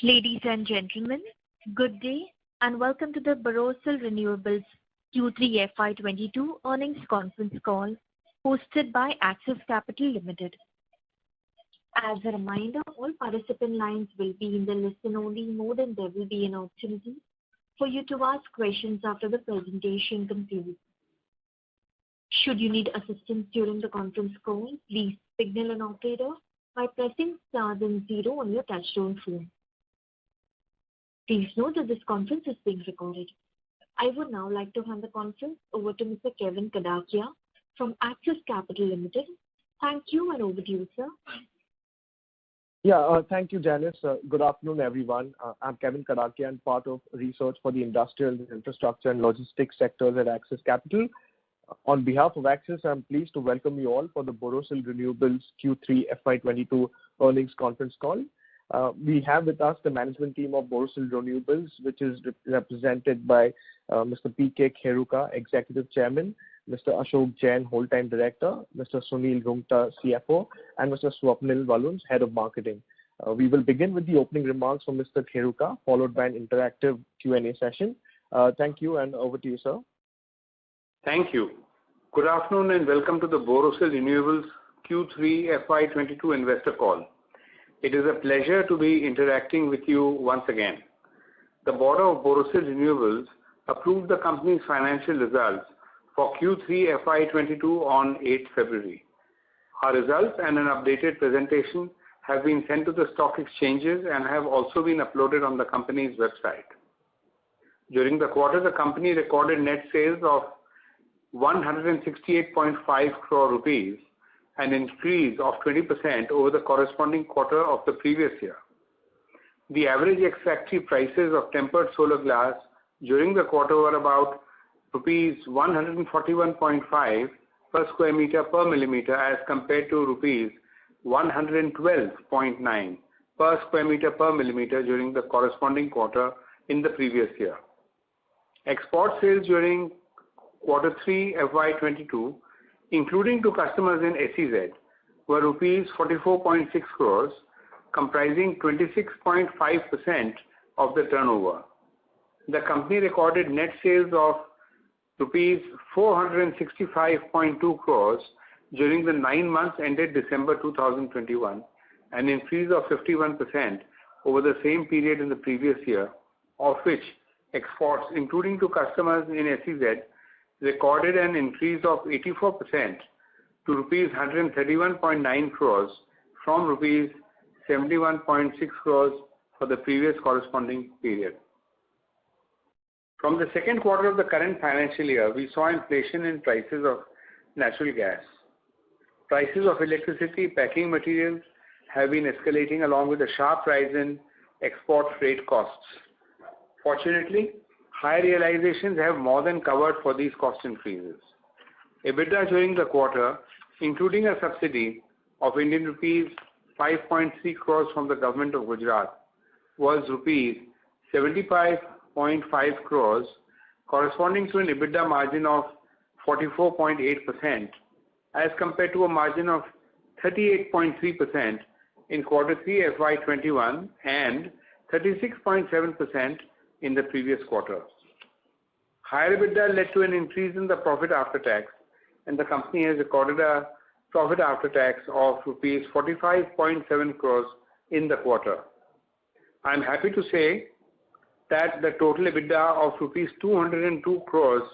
Ladies and gentlemen, good day and welcome to the Borosil Renewables Q3 FY22 earnings conference call hosted by Axis Capital Limited. As a reminder, all participant lines will be in the listen-only mode and there will be an opportunity for you to ask questions after the presentation concludes. Should you need assistance during the conference call, please signal an operator by pressing star then 0 on your touchtone phone. Please note that this conference is being recorded. I would now like to hand the conference over to Mr. Kevin Kadakia from Axis Capital Limited. Thank you and over to you, sir. Thank you, Janice. Good afternoon, everyone. I'm Kevin Kadakia and part of research for the industrial, infrastructure and logistics sectors at Axis Capital. On behalf of Axis, I'm pleased to welcome you all for the Borosil Renewables Q3 FY22 earnings conference call. We have with us the management team of Borosil Renewables, which is represented by Mr. P.K. Kheruka, Executive Chairman, Mr. Ashok Jain, Whole-Time Director, Mr. Sunil Rungta, CFO, and Mr. Swapnil Walunj, Head of Marketing. We will begin with the opening remarks from Mr. Kheruka, followed by an interactive Q&A session. Thank you and over to you, sir. Thank you. Good afternoon and welcome to the Borosil Renewables Q3 FY22 investor call. It is a pleasure to be interacting with you once again. The board of Borosil Renewables approved the company's financial results for Q3 FY22 on 8th February. Our results and an updated presentation have been sent to the stock exchanges and have also been uploaded on the company's website. During the quarter, the company recorded net sales of 168.5 crore rupees, an increase of 20% over the corresponding quarter of the previous year. The average ex-factory prices of tempered solar glass during the quarter were about rupees 141.5 per square meter per millimeter as compared to rupees 112.9 per square meter per millimeter during the corresponding quarter in the previous year. Export sales during quarter 3 FY22, including to customers in SEZ, were rupees 44.6 crores, comprising 26.5% of the turnover. The company recorded net sales of rupees 465.2 crores during the 9 months ended December 2021, an increase of 51% over the same period in the previous year, of which exports, including to customers in SEZ, recorded an increase of 84% to rupees 131.9 crores from rupees 71.6 crores for the previous corresponding period. From the second quarter of the current financial year, we saw inflation in prices of natural gas. Prices of electricity, packing materials have been escalating along with a sharp rise in export freight costs. Fortunately, high realizations have more than covered for these cost increases. EBITDA during the quarter, including a subsidy of Indian rupees 5.3 crores from the government of Gujarat, was rupees 75.5 crores, corresponding to an EBITDA margin of 44.8% as compared to a margin of 38.3% in quarter 3 FY21 and 36.7% in the previous quarter. Higher EBITDA led to an increase in the profit after tax, and the company has recorded a profit after tax of rupees 45.7 crores in the quarter. I am happy to say that the total EBITDA of rupees 202 crores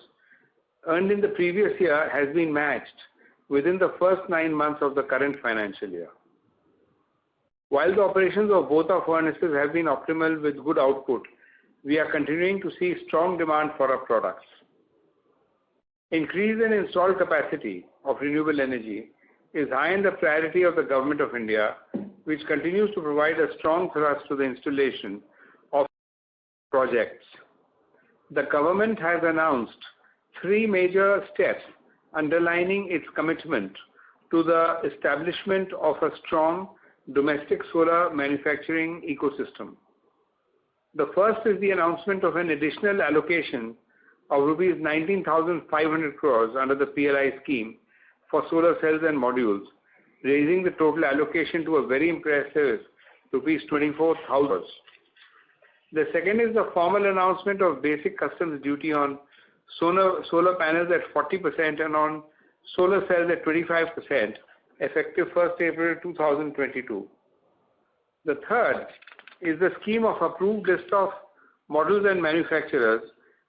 earned in the previous year has been matched within the first 9 months of the current financial year. While the operations of both our furnaces have been optimal with good output, we are continuing to see strong demand for our products. Increase in installed capacity of renewable energy is high in the priority of the Government of India, which continues to provide a strong thrust to the installation of projects. The government has announced 3 major steps underlining its commitment to the establishment of a strong domestic solar manufacturing ecosystem. The first is the announcement of an additional allocation of rupees 19,500 crores under the PLI scheme for solar cells and modules, raising the total allocation to a very impressive rupees 24,000. The second is the formal announcement of basic customs duty on solar panels at 40% and on solar cells at 25%, effective 1st April 2022. The third is the scheme of approved list of models and manufacturers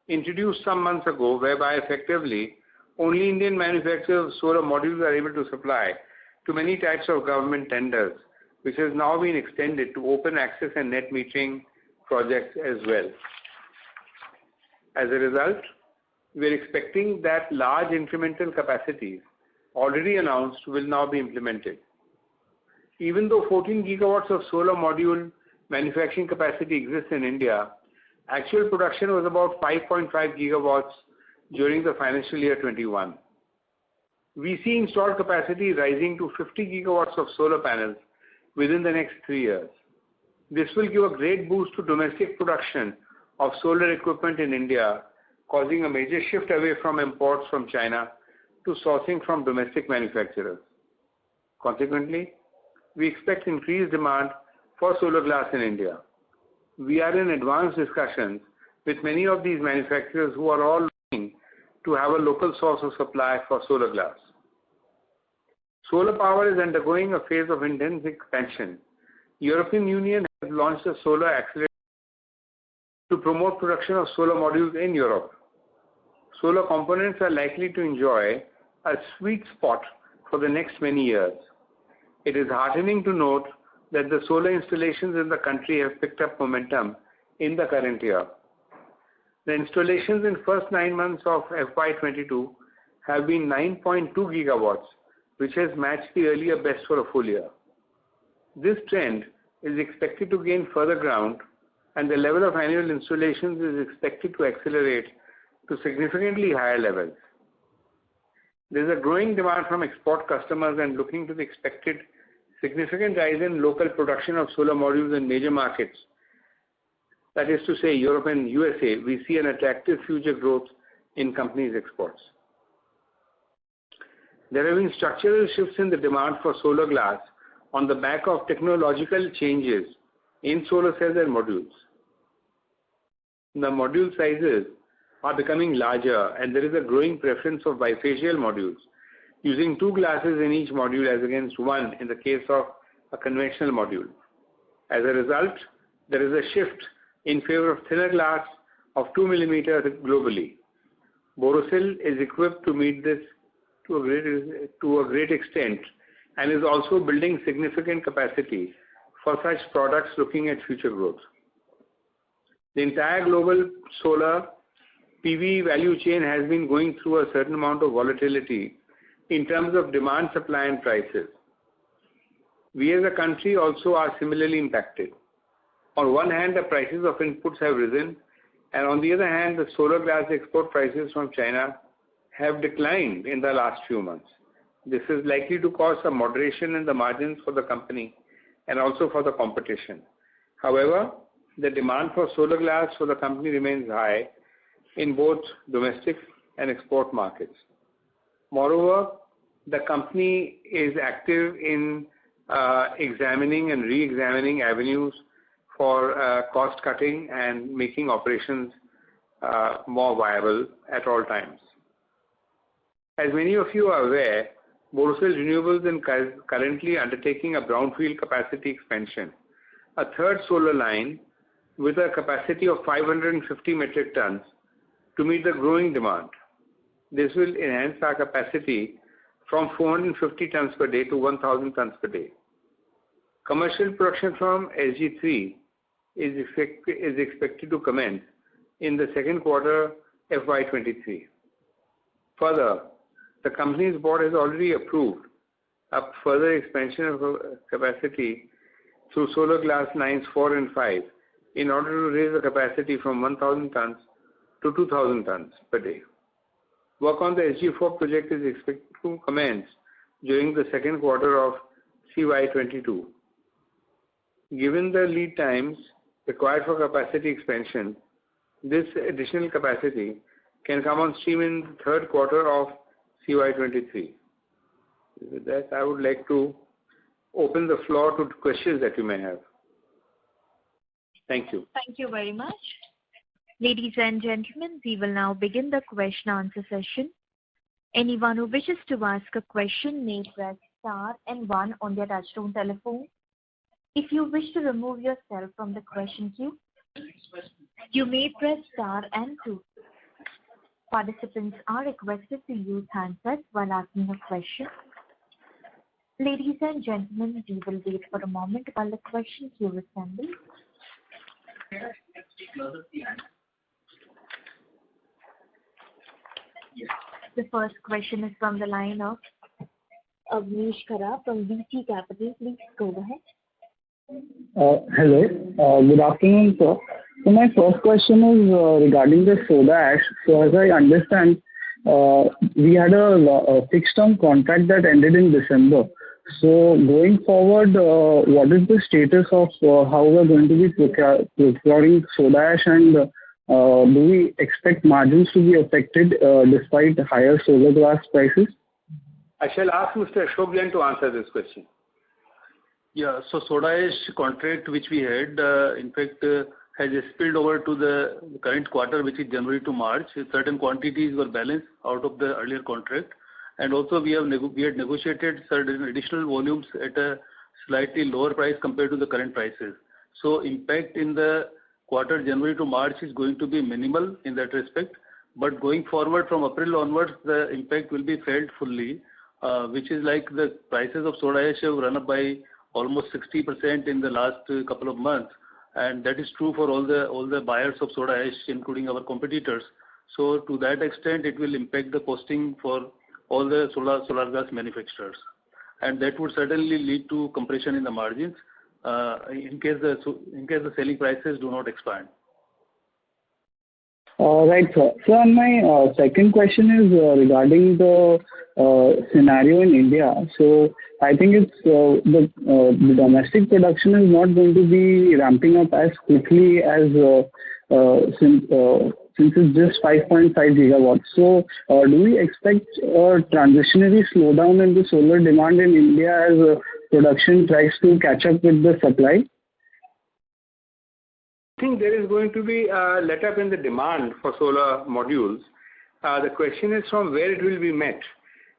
introduced some months ago, whereby effectively only Indian manufacturers of solar modules are able to supply to many types of government tenders, which has now been extended to open access and net metering projects as well. As a result, we are expecting that large incremental capacities already announced will now be implemented. Even though 14 gigawatts of solar module manufacturing capacity exists in India, actual production was about 5.5 gigawatts during the financial year 21. We see installed capacity rising to 50 gigawatts of solar panels within the next 3 years. This will give a great boost to domestic production of solar equipment in India, causing a major shift away from imports from China to sourcing from domestic manufacturers. Consequently, we expect increased demand for solar glass in India. We are in advanced discussions with many of these manufacturers who are all looking to have a local source of supply for solar glass. Solar power is undergoing a phase of intense expansion. European Union has launched a solar accelerator to promote production of solar modules in Europe. Solar components are likely to enjoy a sweet spot for the next many years. It is heartening to note that the solar installations in the country have picked up momentum in the current year. The installations in first 9 months of FY22 have been 9.2 gigawatts, which has matched the earlier best for a full year. This trend is expected to gain further ground, and the level of annual installations is expected to accelerate to significantly higher levels. There is a growing demand from export customers, and looking to the expected significant rise in local production of solar modules in major markets, that is to say Europe and USA, we see an attractive future growth in companies' exports. There have been structural shifts in the demand for solar glass on the back of technological changes in solar cells and modules. The module sizes are becoming larger, and there is a growing preference of bifacial modules, using 2 glasses in each module as against 1 in the case of a conventional module. As a result, there is a shift in favor of thinner glass of 2 millimeters globally. Borosil is equipped to meet this to a great extent, and is also building significant capacity for such products looking at future growth. The entire global solar PV value chain has been going through a certain amount of volatility in terms of demand, supply and prices. We as a country also are similarly impacted. On one hand, the prices of inputs have risen, and on the other hand, the solar glass export prices from China have declined in the last few months. This is likely to cause some moderation in the margins for the company and also for the competition. However, the demand for solar glass for the company remains high in both domestic and export markets. Moreover, the company is active in examining and re-examining avenues for cost cutting and making operations more viable at all times. As many of you are aware, Borosil Renewables is currently undertaking a brownfield capacity expansion, a third solar line with a capacity of 550 metric tons to meet the growing demand. This will enhance our capacity from 450 tons per day to 1,000 tons per day. Commercial production from SG3 is expected to commence in the second quarter FY23. Further, the company's board has already approved a further expansion of capacity through solar glass lines 4 and 5 in order to raise the capacity from 1,000 tons to 2,000 tons per day. Work on the SG4 project is expected to commence during the second quarter of FY22. Given the lead times required for capacity expansion, this additional capacity can come on stream in the third quarter of FY23. With that, I would like to open the floor to questions that you may have. Thank you. Thank you very much. Ladies and gentlemen, we will now begin the question answer session. Anyone who wishes to ask a question may press star and one on their touchtone telephone. If you wish to remove yourself from the question queue, you may press star and two. Participants are requested to use handsets while asking a question. Ladies and gentlemen, we will wait for a moment while the question queue assembles. The first question is from the line of Avnish Khara from VC Capital. Please go ahead. Hello. Good afternoon, sir. So my first question is regarding the soda ash. So as I understand, we had a fixed term contract that ended in December. So going forward, what is the status of how we are going to be procuring soda ash, and do we expect margins to be affected despite higher solar glass prices? I shall ask Mr. Ashok Jain to answer this question. Yeah, so soda ash contract which we had, in fact, has spilled over to the current quarter, which is January to March. Certain quantities were balanced out of the earlier contract, and also we had negotiated certain additional volumes at a slightly lower price compared to the current prices. So impact in the quarter January to March is going to be minimal in that respect, but going forward from April onwards, the impact will be felt fully, which is like the prices of soda ash have run up by almost 60% in the last couple of months, and that is true for all the buyers of soda ash, including our competitors. So to that extent, it will impact the costing for all the solar glass manufacturers, and that would certainly lead to compression in the margins in case the selling prices do not expand. Right, sir. So and my second question is regarding the scenario in India. So I think it's the domestic production is not going to be ramping up as quickly as since it's just 5.5 gigawatts. So do we expect a transitionary slowdown in the solar demand in India as production tries to catch up with the supply? I think there is going to be a let up in the demand for solar modules. The question is from where it will be met.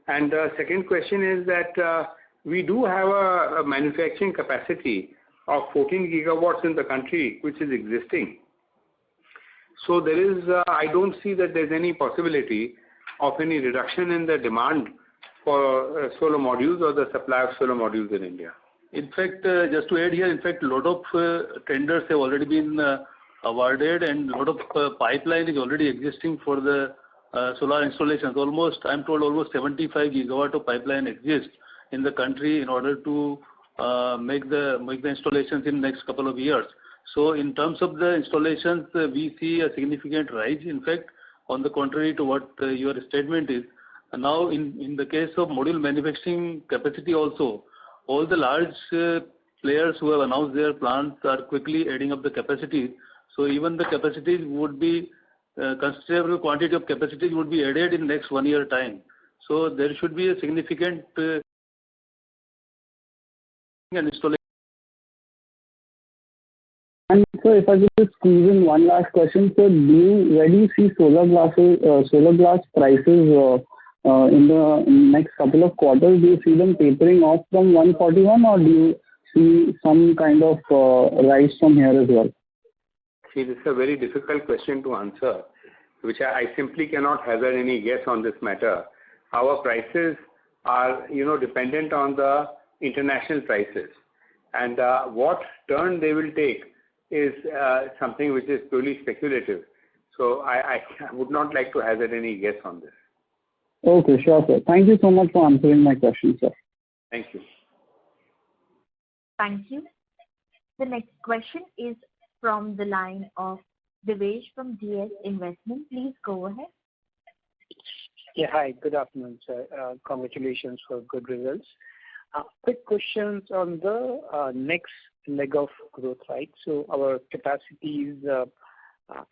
And the second question is that we do have a manufacturing capacity of 14 gigawatts in the country, which is existing. So there is, I don't see that there's any possibility of any reduction in the demand for solar modules or the supply of solar modules in India. In fact, just to add here, in fact, a lot of tenders have already been awarded, and a lot of pipeline is already existing for the solar installations. Almost, I'm told, almost 75 gigawatt of pipeline exists in the country in order to make the installations in next couple of years. So in terms of the installations, we see a significant rise. In fact, on the contrary to what your statement is. Now, in the case of module manufacturing capacity also, all the large players who have announced their plans are quickly adding up the capacity. So even the capacities would be considerable quantity of capacities would be added in next 1 year time. So there should be a significant installation. And so if I could just squeeze in one last question, so where do you see solar glass prices in the next couple of quarters? Do you see them tapering off from 141, or do you see some kind of rise from here as well? See, this is a very difficult question to answer, which I simply cannot hazard any guess on this matter. Our prices are, dependent on the international prices, and what turn they will take is something which is purely speculative. So I would not like to hazard any guess on this. Okay, sure, sir. Thank you so much for answering my question, sir. Thank you. Thank you. The next question is from the line of Devesh from DS Investment. Please go ahead. Yeah, hi. Good afternoon, sir. Congratulations for good results. Quick questions on the next leg of growth, right? So our capacities,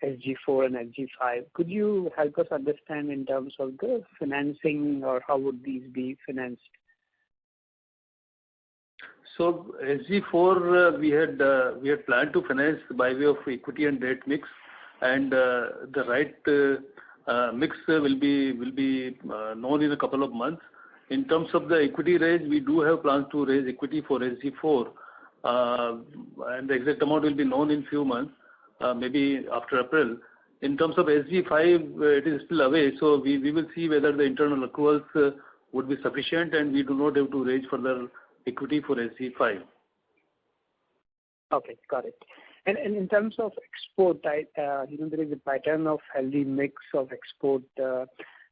SG4 and SG5. Could you help us understand in terms of the financing, or how would these be financed? So SG4 we had planned to finance by way of equity and debt mix, and the right mix will be known in a couple of months. In terms of the equity raise, we do have plans to raise equity for SG4, and the exact amount will be known in few months, maybe after April. In terms of SG5, it is still away, so we will see whether the internal accruals would be sufficient, and we do not have to raise further equity for SG5. Okay, got it. And in terms of export, there is a pattern of healthy mix of export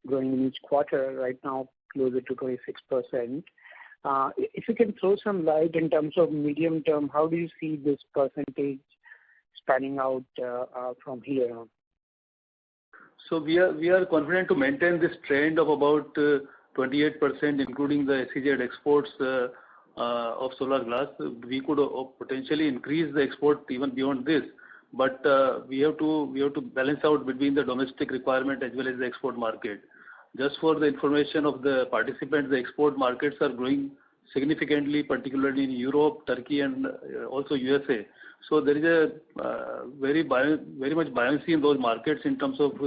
growing in each quarter. Right now, closer to 26%. If you can throw some light in terms of medium term, how do you see this percentage spanning out from here on? So we are confident to maintain this trend of about 28%, including the SEZ exports of solar glass. We could potentially increase the export even beyond this, but we have to balance out between the domestic requirement as well as the export market. Just for the information of the participants, the export markets are growing significantly, particularly in Europe, Turkey, and also USA. So there is a very much buoyancy in those markets in terms of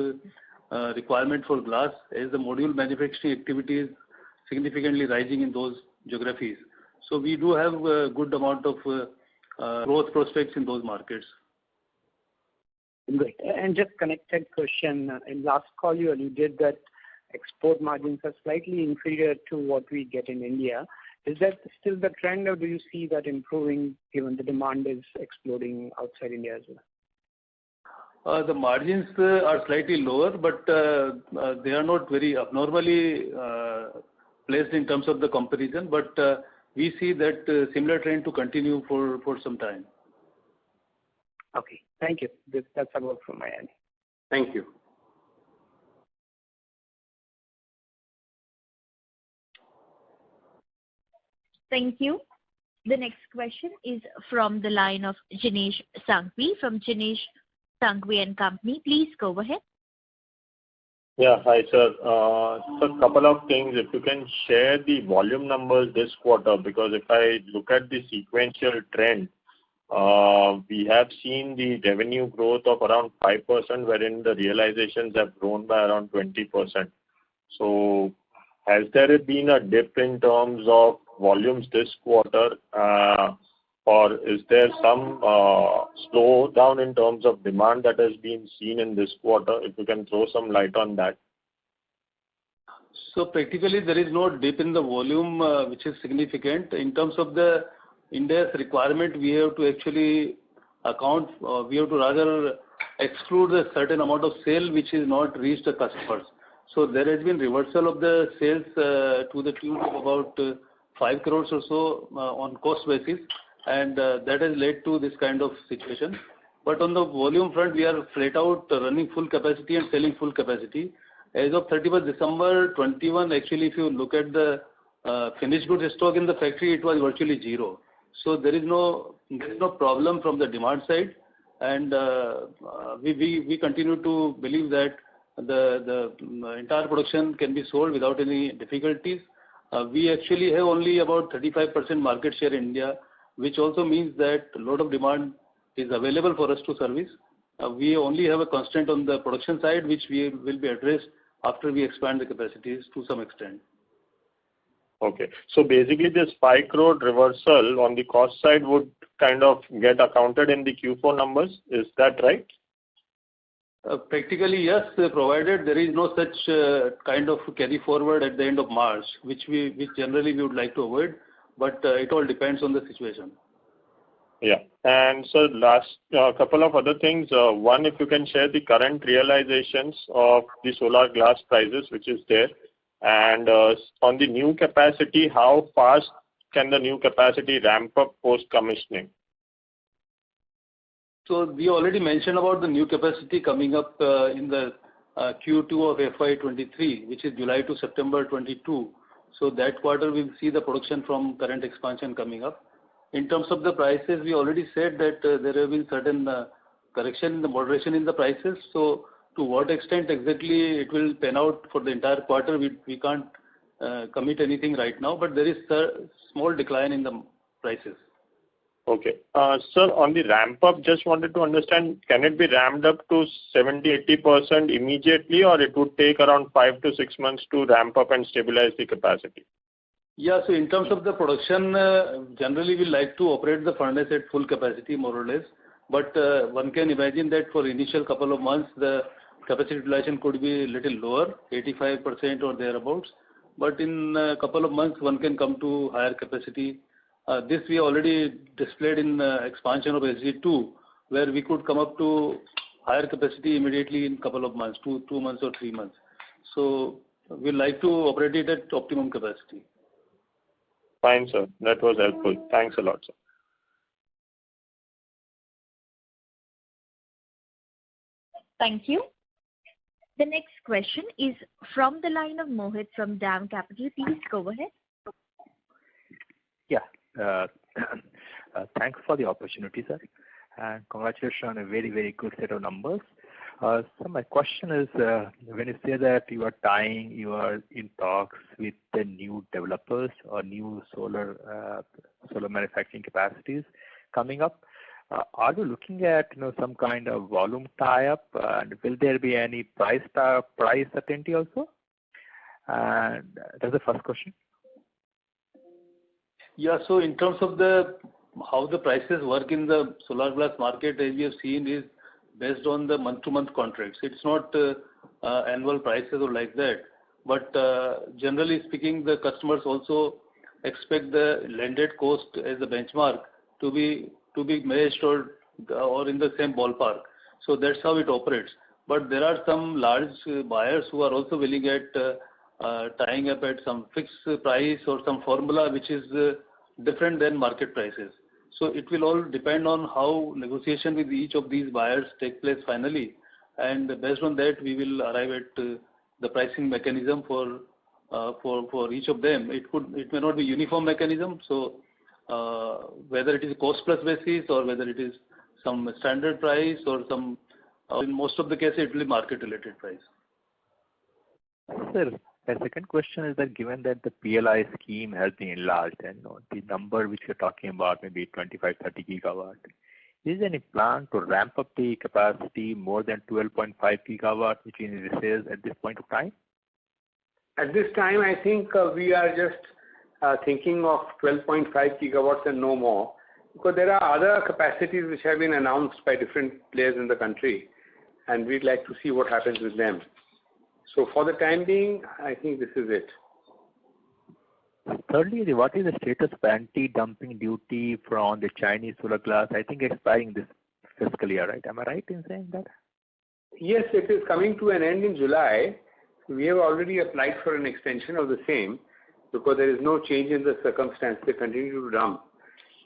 requirement for glass, as the module manufacturing activity is significantly rising in those geographies. So we do have a good amount of growth prospects in those markets. Great. And just connected question, in last call you alluded that export margins are slightly inferior to what we get in India. Is that still the trend, or do you see that improving given the demand is exploding outside India as well? The margins are slightly lower, but they are not very abnormally placed in terms of the comparison. But we see that similar trend to continue for some time. Okay, thank you. That's about from my end. Thank you. Thank you. The next question is from the line of Jinesh Sanghvi from Jinesh Sanghvi and Company. Please go ahead. Yeah, hi sir. So a couple of things. If you can share the volume numbers this quarter, because if I look at the sequential trend, we have seen the revenue growth of around 5%, wherein the realizations have grown by around 20%. So has there been a dip in terms of volumes this quarter, or is there some slowdown in terms of demand that has been seen in this quarter? If you can throw some light on that. So practically there is no dip in the volume which is significant. In terms of the India's requirement, we have to actually we have to rather exclude a certain amount of sale which is not reached the customers. So there has been reversal of the sales to the tune of about 5 crores or so on cost basis, and that has led to this kind of situation. But on the volume front, we are flat out running full capacity and selling full capacity. As of 31st December 21, actually, if you look at the finished goods stock in the factory, it was virtually zero. So there is no problem from the demand side, and we continue to believe that the entire production can be sold without any difficulties. We actually have only about 35% market share in India, which also means that a lot of demand is available for us to service. We only have a constraint on the production side, which will be addressed after we expand the capacities to some extent. Okay. So basically this 5 crore reversal on the cost side would kind of get accounted in the Q4 numbers. Is that right? Practically, yes, provided there is no such kind of carry forward at the end of March, which generally we would like to avoid, but it all depends on the situation. Yeah. And so last couple of other things. One, if you can share the current realizations of the solar glass prices, which is there, and on the new capacity, how fast can the new capacity ramp up post commissioning? So we already mentioned about the new capacity coming up in the Q2 of FY23, which is July to September 22. So that quarter we'll see the production from current expansion coming up. In terms of the prices, we already said that there have been certain correction in the moderation in the prices. So to what extent exactly it will pan out for the entire quarter, we can't commit anything right now. But there is a small decline in the prices. Okay. Sir, on the ramp up, just wanted to understand, can it be ramped up to 70-80% immediately, or it would take around 5 to 6 months to ramp up and stabilize the capacity? Yeah, so in terms of the production, generally we like to operate the furnace at full capacity more or less. But one can imagine that for initial couple of months, the capacity utilization could be a little lower, 85% or thereabouts. But in a couple of months, one can come to higher capacity. This we already displayed in expansion of SG2, where we could come up to higher capacity immediately in couple of months, 2 months or 3 months. So we like to operate it at optimum capacity. Fine, sir. That was helpful. Thanks a lot, sir. Thank you. The next question is from the line of Mohit from DAM Capital. Please go ahead. Yeah. Thanks for the opportunity, sir, and congratulations on a very, very good set of numbers. So my question is, when you say that you are in talks with the new developers or new solar manufacturing capacities coming up, are you looking at some kind of volume tie-up, and will there be any price certainty also? And that's the first question. Yeah, so in terms of how the prices work in the solar glass market, as we have seen, is based on the month-to-month contracts. It's not annual prices or like that. But generally speaking, the customers also expect the landed cost as a benchmark to be matched or in the same ballpark. So that's how it operates. But there are some large buyers who are also willing at tying up at some fixed price or some formula which is different than market prices. So it will all depend on how negotiation with each of these buyers take place finally, and based on that we will arrive at the pricing mechanism for each of them. It may not be uniform mechanism. So whether it is cost plus basis or whether it is some standard price or some, in most of the cases it will be market related price. Sir, the second question is that given that the PLI scheme has been enlarged and the number which you're talking about, maybe 25-30 gigawatt, is there any plan to ramp up the capacity more than 12.5 gigawatt, which is says at this point of time? At this time, I think we are just thinking of 12.5 gigawatts and no more, because there are other capacities which have been announced by different players in the country, and we'd like to see what happens with them. So for the time being, I think this is it. Thirdly, what is the status of anti-dumping duty from the Chinese solar glass? I think expiring this fiscal year, right? Am I right in saying that? Yes, it is coming to an end in July. We have already applied for an extension of the same because there is no change in the circumstance. They continue to dump.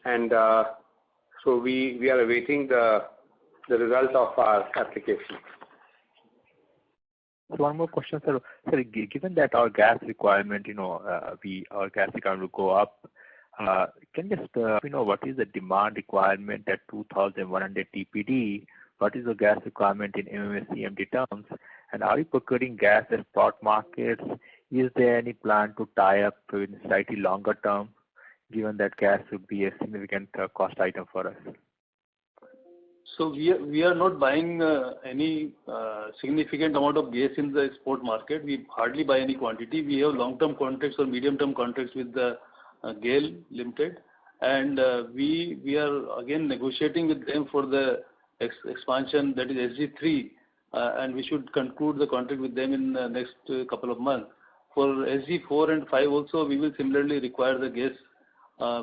And so we are awaiting the result of our application. So one more question, sir. Sir, given that our gas requirement, our gas requirement will go up, can you just what is the demand requirement at 2,100 TPD? What is the gas requirement in MMSCMD terms? And are you procuring gas at spot markets? Is there any plan to tie up in slightly longer term, given that gas would be a significant cost item for us? So we are not buying any significant amount of gas in the export market. We hardly buy any quantity. We have long-term contracts or medium-term contracts with the GAIL Limited, and we are again negotiating with them for the expansion, that is SG3, and we should conclude the contract with them in the next couple of months. For SG4 and 5 also, we will similarly require the gas,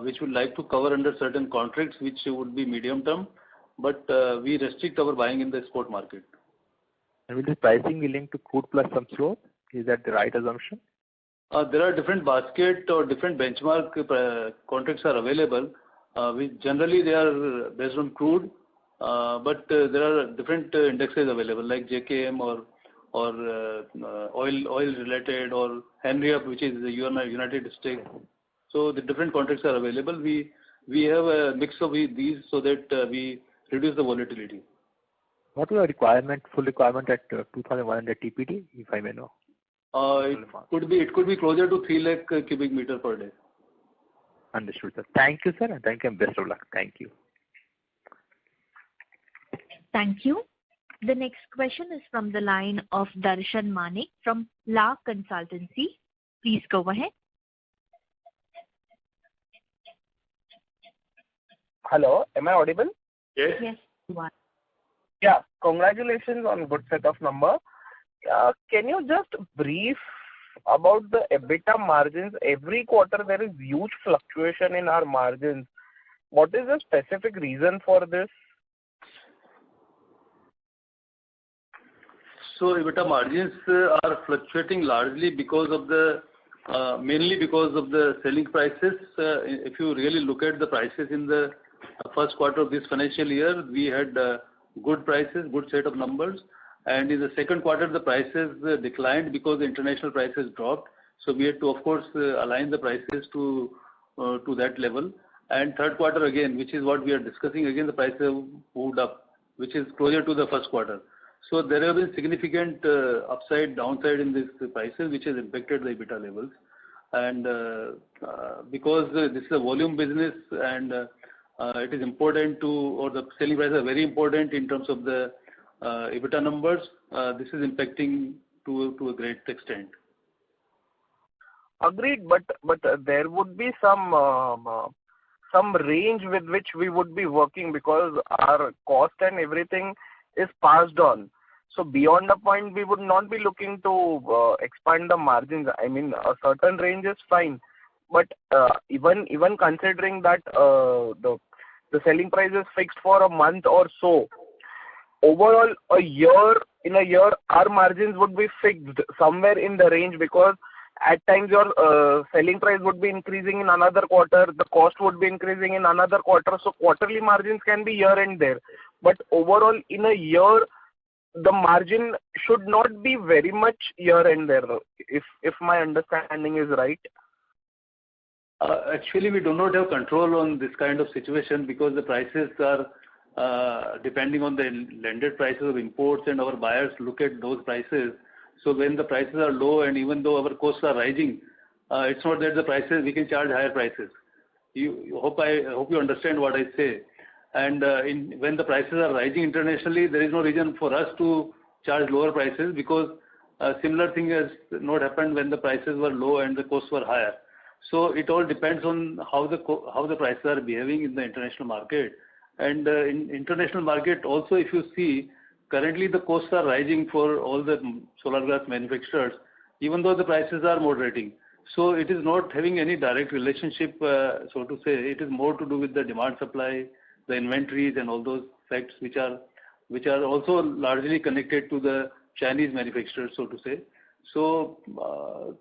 which would like to cover under certain contracts, which would be medium-term. But we restrict our buying in the export market. And will the pricing be linked to crude plus some slope? Is that the right assumption? There are different basket or different benchmark contracts are available. Generally they are based on crude, but there are different indexes available like JKM or oil related or Henry Hub, which is the United States. So the different contracts are available. We have a mix of these so that we reduce the volatility. What is the full requirement at 2,100 TPD, if I may know? It could be closer to 3 lakh cubic meter per day. Understood, sir. Thank you, sir, and thank you, and best of luck. Thank you. Thank you. The next question is from the line of Darshan Manik from La Consultancy. Please go ahead. Hello, am I audible? Yes. Yes, you are. Yeah, congratulations on good set of number. Can you just brief about the EBITDA margins? Every quarter there is huge fluctuation in our margins. What is the specific reason for this? So EBITDA margins are fluctuating largely because of the mainly because of the selling prices. If you really look at the prices in the first quarter of this financial year, we had good prices, good set of numbers. And in the second quarter, the prices declined because the international prices dropped. So we had to, of course, align the prices to that level. And third quarter again, which is what we are discussing, again the prices have moved up, which is closer to the first quarter. So there have been significant upside, downside in these prices, which has impacted the EBITDA levels. And because this is a volume business and it is important to, or the selling prices are very important in terms of the EBITDA numbers, this is impacting to a great extent. Agreed, but there would be some range with which we would be working because our cost and everything is passed on. So beyond a point, we would not be looking to expand the margins. I mean, a certain range is fine, but even considering that the selling price is fixed for a month or so, overall in a year, our margins would be fixed somewhere in the range because at times your selling price would be increasing in another quarter, the cost would be increasing in another quarter. So quarterly margins can be here and there. But overall, in a year, the margin should not be very much here and there, if my understanding is right. Actually, we do not have control on this kind of situation because the prices are depending on the landed prices of imports, and our buyers look at those prices. So when the prices are low and even though our costs are rising, it's not that the prices, we can charge higher prices. I hope you understand what I say. And when the prices are rising internationally, there is no reason for us to charge lower prices because a similar thing has not happened when the prices were low and the costs were higher. So it all depends on how the prices are behaving in the international market. And in international market also, if you see, currently the costs are rising for all the solar glass manufacturers, even though the prices are moderating. So it is not having any direct relationship, so to say. It is more to do with the demand supply, the inventories and all those facts which are also largely connected to the Chinese manufacturers, so to say. So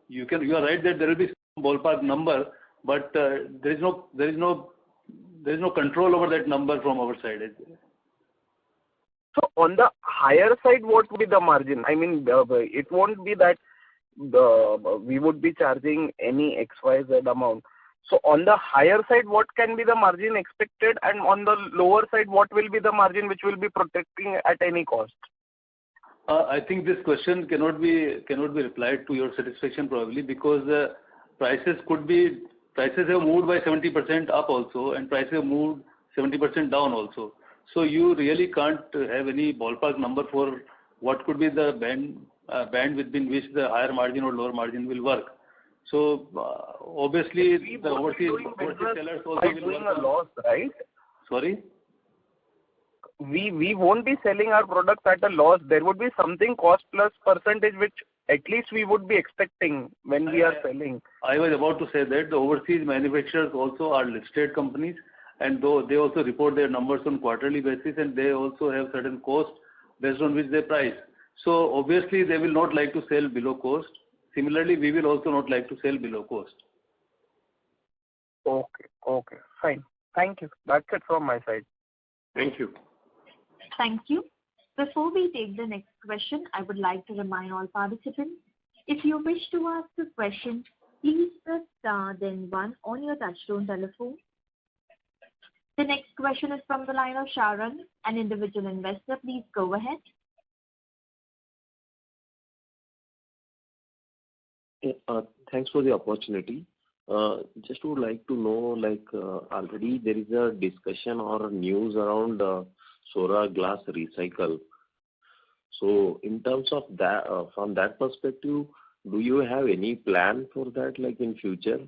you are right that there will be some ballpark number, but there is no control over that number from our side. So on the higher side, what would be the margin? I mean, it won't be that we would be charging any XYZ amount. So on the higher side, what can be the margin expected, and on the lower side, what will be the margin which will be protecting at any cost? I think this question cannot be replied to your satisfaction probably because prices have moved by 70% up also, and prices have moved 70% down also. So you really can't have any ballpark number for what could be the band within which the higher margin or lower margin will work. So obviously the overseas sellers also will work a loss, right? Sorry? We won't be selling our products at a loss. There would be something cost plus percentage which at least we would be expecting when we are selling. I was about to say that the overseas manufacturers also are listed companies, and though they also report their numbers on quarterly basis, and they also have certain costs based on which they price. So obviously they will not like to sell below cost. Similarly, we will also not like to sell below cost. Okay, fine. Thank you. That's it from my side. Thank you. Thank you. Before we take the next question, I would like to remind all participants, if you wish to ask a question, please press star then 1 on your touchtone telephone. The next question is from the line of Sharon, an individual investor. Please go ahead. Thanks for the opportunity. Just would like to know, already there is a discussion or news around solar glass recycle. So in terms of that, from that perspective, do you have any plan for that, like in future?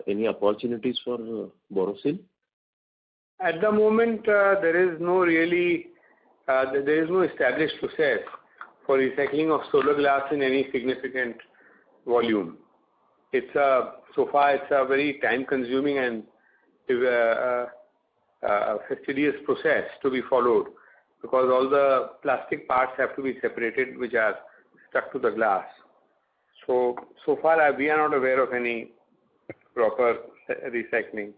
Any opportunities for Borosil? At the moment, there is no established process for recycling of solar glass in any significant volume. So far it's a very time-consuming and fastidious process to be followed, because all the plastic parts have to be separated, which are stuck to the glass. So far we are not aware of any proper recycling.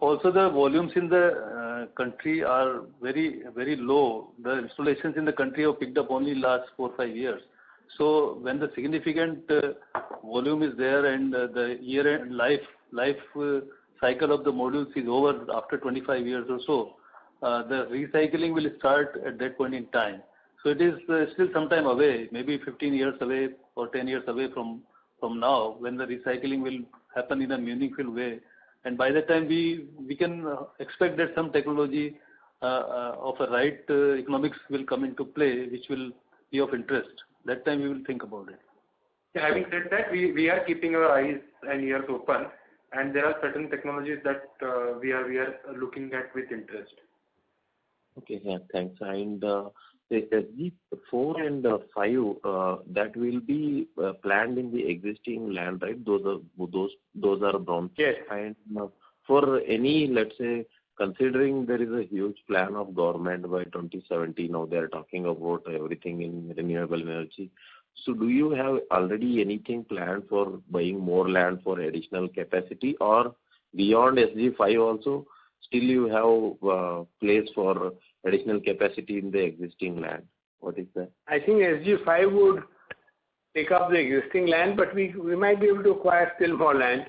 Also, the volumes in the country are very, very low. The installations in the country have picked up only last 4 or 5 years. So when the significant volume is there and the year-end life cycle of the modules is over after 25 years or so, the recycling will start at that point in time. So it is still some time away, maybe 15 years away or 10 years away from now, when the recycling will happen in a meaningful way. And by that time, we can expect that some technology of a right economics will come into play, which will be of interest. That time we will think about it. Yeah, having said that, we are keeping our eyes and ears open, and there are certain technologies that we are looking at with interest. Okay, yeah, thanks. And the SG4 and 5 that will be planned in the existing land, right? Those are brown. Yes. And for any, let's say, considering there is a huge plan of government by 2070, now they are talking about everything in renewable energy. So do you have already anything planned for buying more land for additional capacity, or beyond SG5 also, still you have place for additional capacity in the existing land? What is that? I think SG5 would take up the existing land, but we might be able to acquire still more land.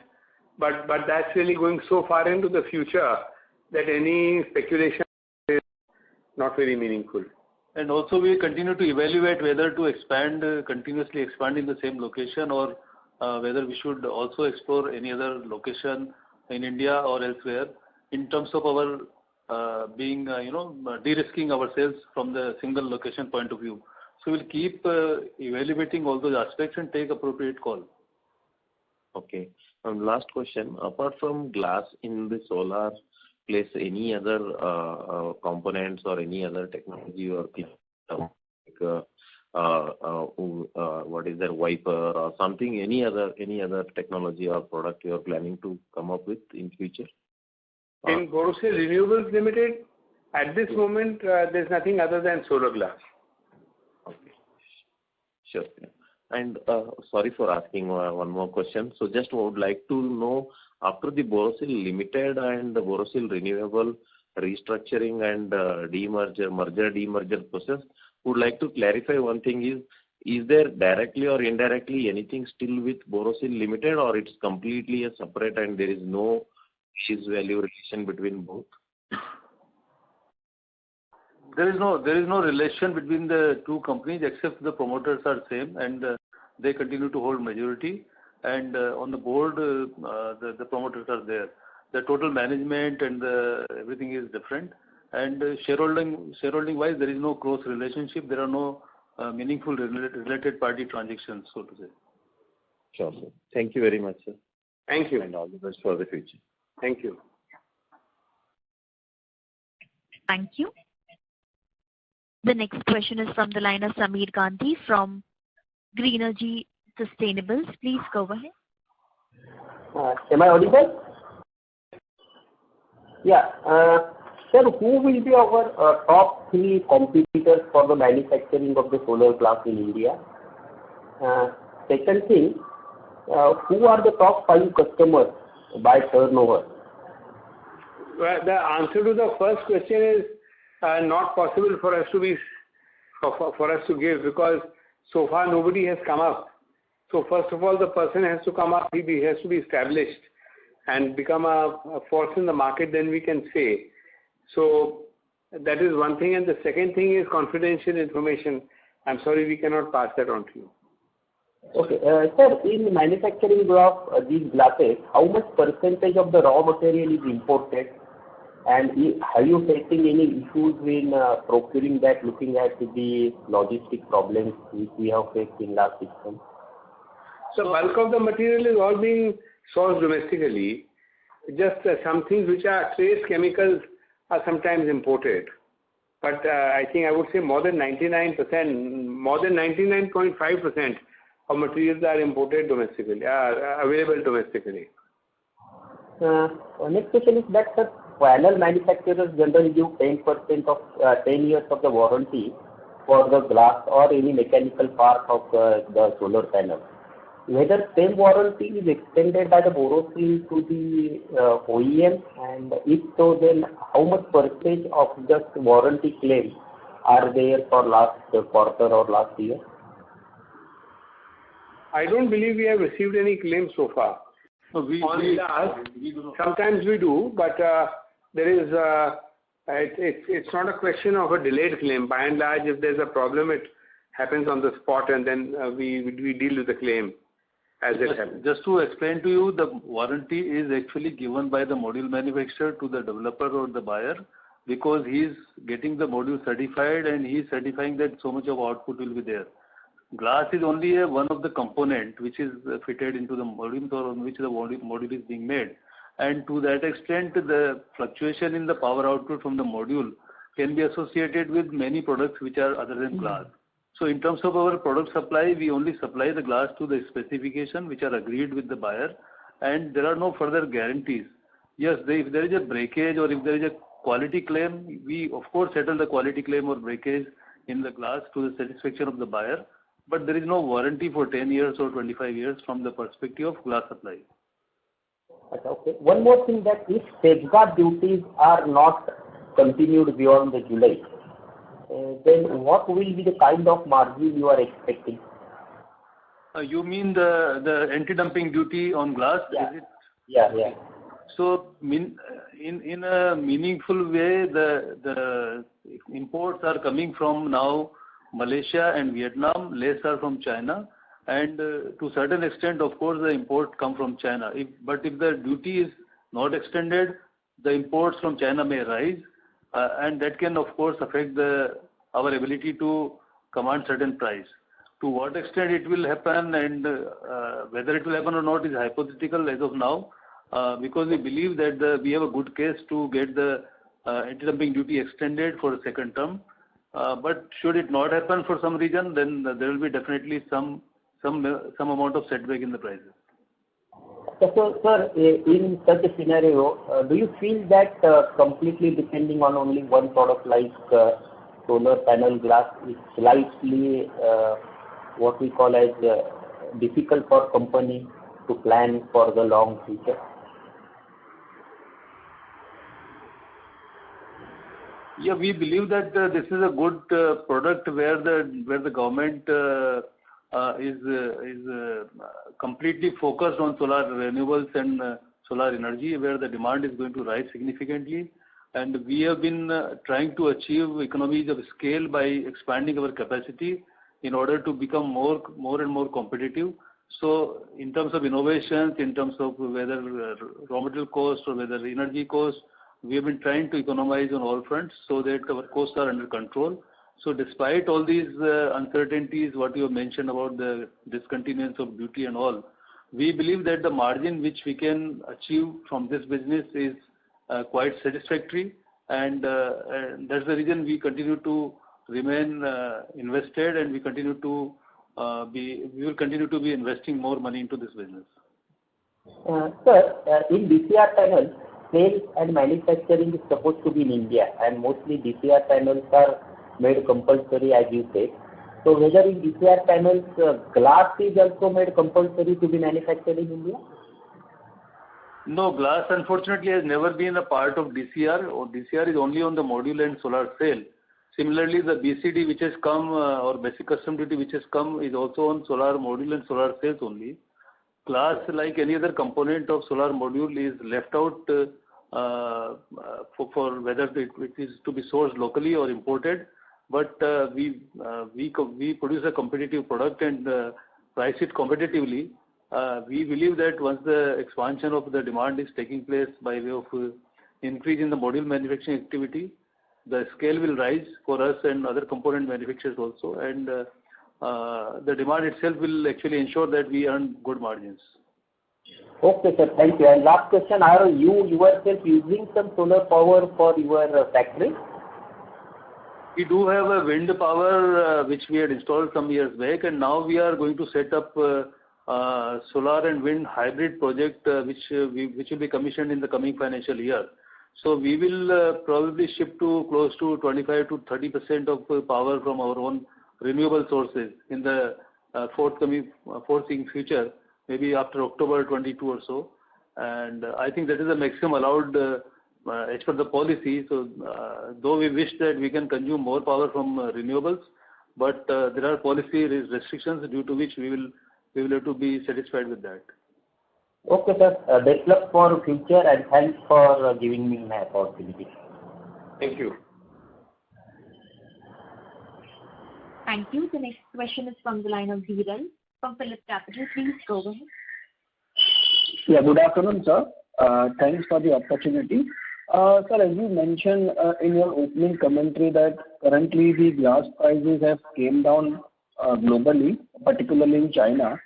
But that's really going so far into the future that any speculation is not very meaningful. And also we continue to evaluate whether to continuously expand in the same location, or whether we should also explore any other location in India or elsewhere, in terms of our being, de-risking ourselves from the single location point of view. So we'll keep evaluating all those aspects and take appropriate call. Okay. Last question. Apart from glass in the solar place, any other components or any other technology or what is that, wiper or something, any other technology or product you are planning to come up with in future? In Borosil Renewables Limited, at this moment, there's nothing other than solar glass. Okay. Sure. And sorry for asking one more question. So just would like to know, after the Borosil Limited and the Borosil Renewable restructuring and demerger process, would like to clarify one thing is there directly or indirectly anything still with Borosil Limited, or it's completely a separate and there is no face value relation between both? There is no relation between the two companies, except the promoters are same, and they continue to hold majority. And on the board, the promoters are there. The total management and everything is different. And shareholding wise, there is no close relationship. There are no meaningful related party transactions, so to say. Sure, sir. Thank you very much, sir. Thank you. And all the best for the future. Thank you. Thank you. The next question is from the line of Sameer Gandhi from Greenergy Sustainables. Please go ahead. Am I audible? Yeah. Sir, who will be our top 3 competitors for the manufacturing of the solar glass in India? Second thing, who are the top 5 customers by turnover? Well, the answer to the first question is not possible for us to give, because so far nobody has come up. So first of all, the person has to come up, he has to be established and become a force in the market, then we can say. So that is one thing, and the second thing is confidential information. I'm sorry, we cannot pass that on to you. Okay. Sir, in manufacturing of these glasses, how much percentage of the raw material is imported? And are you facing any issues in procuring that, looking at the logistic problems which we have faced in last 6 months? So bulk of the material is all being sourced domestically. Just some things which are trace chemicals are sometimes imported. But I think I would say more than 99%, more than 99.5% of materials are imported domestically, are available domestically. Next question is that, sir, panel manufacturers generally give 10% of 10 years of the warranty for the glass or any mechanical part of the solar panel. Whether same warranty is extended by the Borosil to the OEM, and if so, then how much percentage of just warranty claims are there for last quarter or last year? I don't believe we have received any claims so far. No, sometimes we do, but there is it's not a question of a delayed claim. By and large, if there's a problem, it happens on the spot, and then we deal with the claim as it happens. Just to explain to you, the warranty is actually given by the module manufacturer to the developer or the buyer, because he is getting the module certified and he is certifying that so much of output will be there. Glass is only one of the component which is fitted into the modules or on which the module is being made. And to that extent, the fluctuation in the power output from the module can be associated with many products which are other than glass. So in terms of our product supply, we only supply the glass to the specification which are agreed with the buyer, and there are no further guarantees. Yes, if there is a breakage or if there is a quality claim, we of course settle the quality claim or breakage in the glass to the satisfaction of the buyer, but there is no warranty for 10 years or 25 years from the perspective of glass supply. Okay. One more thing, that if safeguard duties are not continued beyond the July, then what will be the kind of margin you are expecting? You mean the anti-dumping duty on glass? Yeah. Is it? Yeah. So in a meaningful way, the imports are coming from now Malaysia and Vietnam, less are from China, and to certain extent, of course, the import come from China. But if the duty is not extended, the imports from China may rise, and that can, of course, affect our ability to command certain price. To what extent it will happen and whether it will happen or not is hypothetical as of now, because we believe that we have a good case to get the anti-dumping duty extended for a second term. But should it not happen for some reason, then there will be definitely some amount of setback in the prices. So, sir, in such a scenario, do you feel that completely depending on only one product like solar panel glass is slightly what we call as difficult for company to plan for the long future? Yeah, we believe that this is a good product where the government is completely focused on solar renewables and solar energy, where the demand is going to rise significantly. And we have been trying to achieve economies of scale by expanding our capacity in order to become more and more competitive. So in terms of innovations, in terms of whether raw material cost or whether energy cost, we have been trying to economize on all fronts so that our costs are under control. So despite all these uncertainties, what you have mentioned about the discontinuance of duty and all, we believe that the margin which we can achieve from this business is quite satisfactory, and that's the reason we continue to remain invested, and we will continue to be investing more money into this business. Sir, in DCR panels, sales and manufacturing is supposed to be in India, and mostly DCR panels are made compulsory, as you said. So whether in DCR panels, glass is also made compulsory to be manufactured in India? No, glass unfortunately has never been a part of DCR, or DCR is only on the module and solar cell. Similarly, the BCD which has come, or basic custom duty which has come, is also on solar module and solar cells only. Glass, like any other component of solar module, is left out for whether it is to be sourced locally or imported. But we produce a competitive product, and price it competitively. We believe that once the expansion of the demand is taking place by way of increase in the module manufacturing activity, the scale will rise for us and other component manufacturers also, and the demand itself will actually ensure that we earn good margins. Okay, sir. Thank you. And last question, are you yourself using some solar power for your factory? We do have a wind power which we had installed some years back, and now we are going to set up solar and wind hybrid project which will be commissioned in the coming financial year. So we will probably shift to close to 25 to 30% of power from our own renewable sources in the foreseeing future, maybe after October 22 or so. And I think that is the maximum allowed as per the policy. So though we wish that we can consume more power from renewables, but there are policy restrictions due to which we will have to be satisfied with that. Okay, sir. Best luck for future and thanks for giving me an opportunity. Thank you. Thank you. The next question is from the line of Dhiral from Phillip Capital. Please go ahead. Yeah, good afternoon, sir. Thanks for the opportunity. Sir, as you mentioned in your opening commentary that currently the glass prices have came down globally, particularly in China.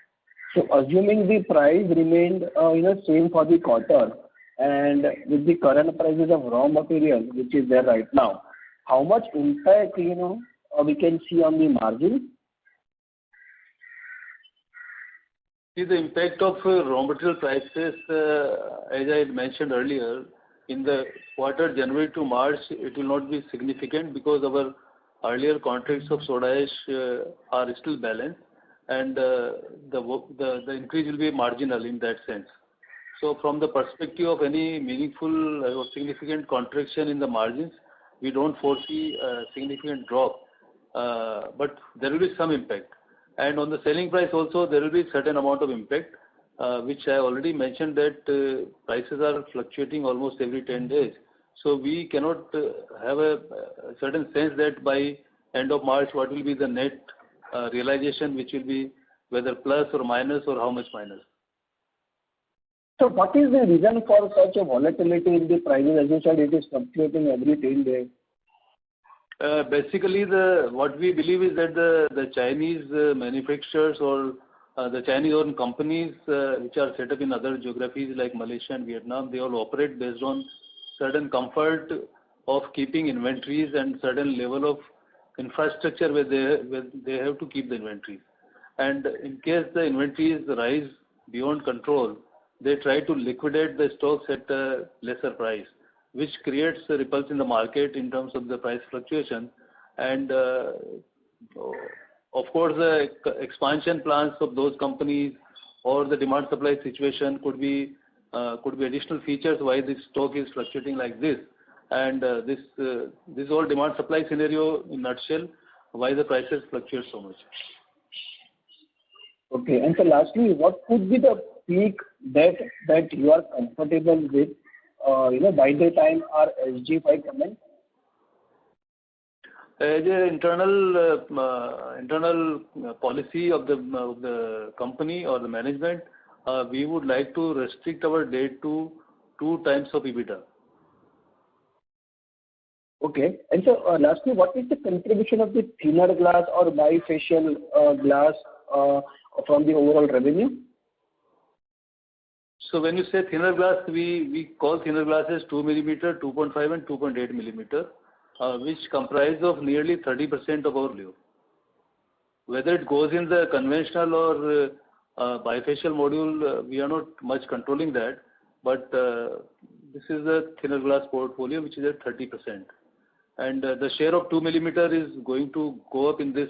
So assuming the price remained same for the quarter, and with the current prices of raw material which is there right now, how much impact we can see on the margin? See, the impact of raw material prices, as I mentioned earlier, in the quarter January to March, it will not be significant because our earlier contracts of soda ash are still balanced, and the increase will be marginal in that sense. So from the perspective of any meaningful or significant contraction in the margins, we don't foresee a significant drop, but there will be some impact. And on the selling price also, there will be certain amount of impact, which I already mentioned that prices are fluctuating almost every 10 days. So we cannot have a certain sense that by end of March, what will be the net realization, which will be whether plus or minus or how much minus. So what is the reason for such a volatility in the prices? As you said, it is fluctuating every 10 days. Basically, what we believe is that the Chinese manufacturers or the Chinese-owned companies which are set up in other geographies like Malaysia and Vietnam, they all operate based on certain comfort of keeping inventories and certain level of infrastructure where they have to keep the inventories. And in case the inventories rise beyond control, they try to liquidate the stocks at a lesser price, which creates a ripples in the market in terms of the price fluctuation. And of course, the expansion plans of those companies or the demand supply situation could be additional features why this stock is fluctuating like this. And this whole demand supply scenario in nutshell, why the prices fluctuate so much. Okay. And so lastly, what could be the peak debt that you are comfortable with, by the time our SG5 commence? As an internal policy of the company or the management, we would like to restrict our debt to 2 times of EBITDA. Okay. And so lastly, what is the contribution of the thinner glass or bifacial glass from the overall revenue? So when you say thinner glass, we call thinner glasses 2 millimeter, 2.5 and 2.8 millimeter, which comprise of nearly 30% of our revenue. Whether it goes in the conventional or bifacial module, we are not much controlling that, but this is the thinner glass portfolio which is at 30%. And the share of 2 millimeter is going to go up in this,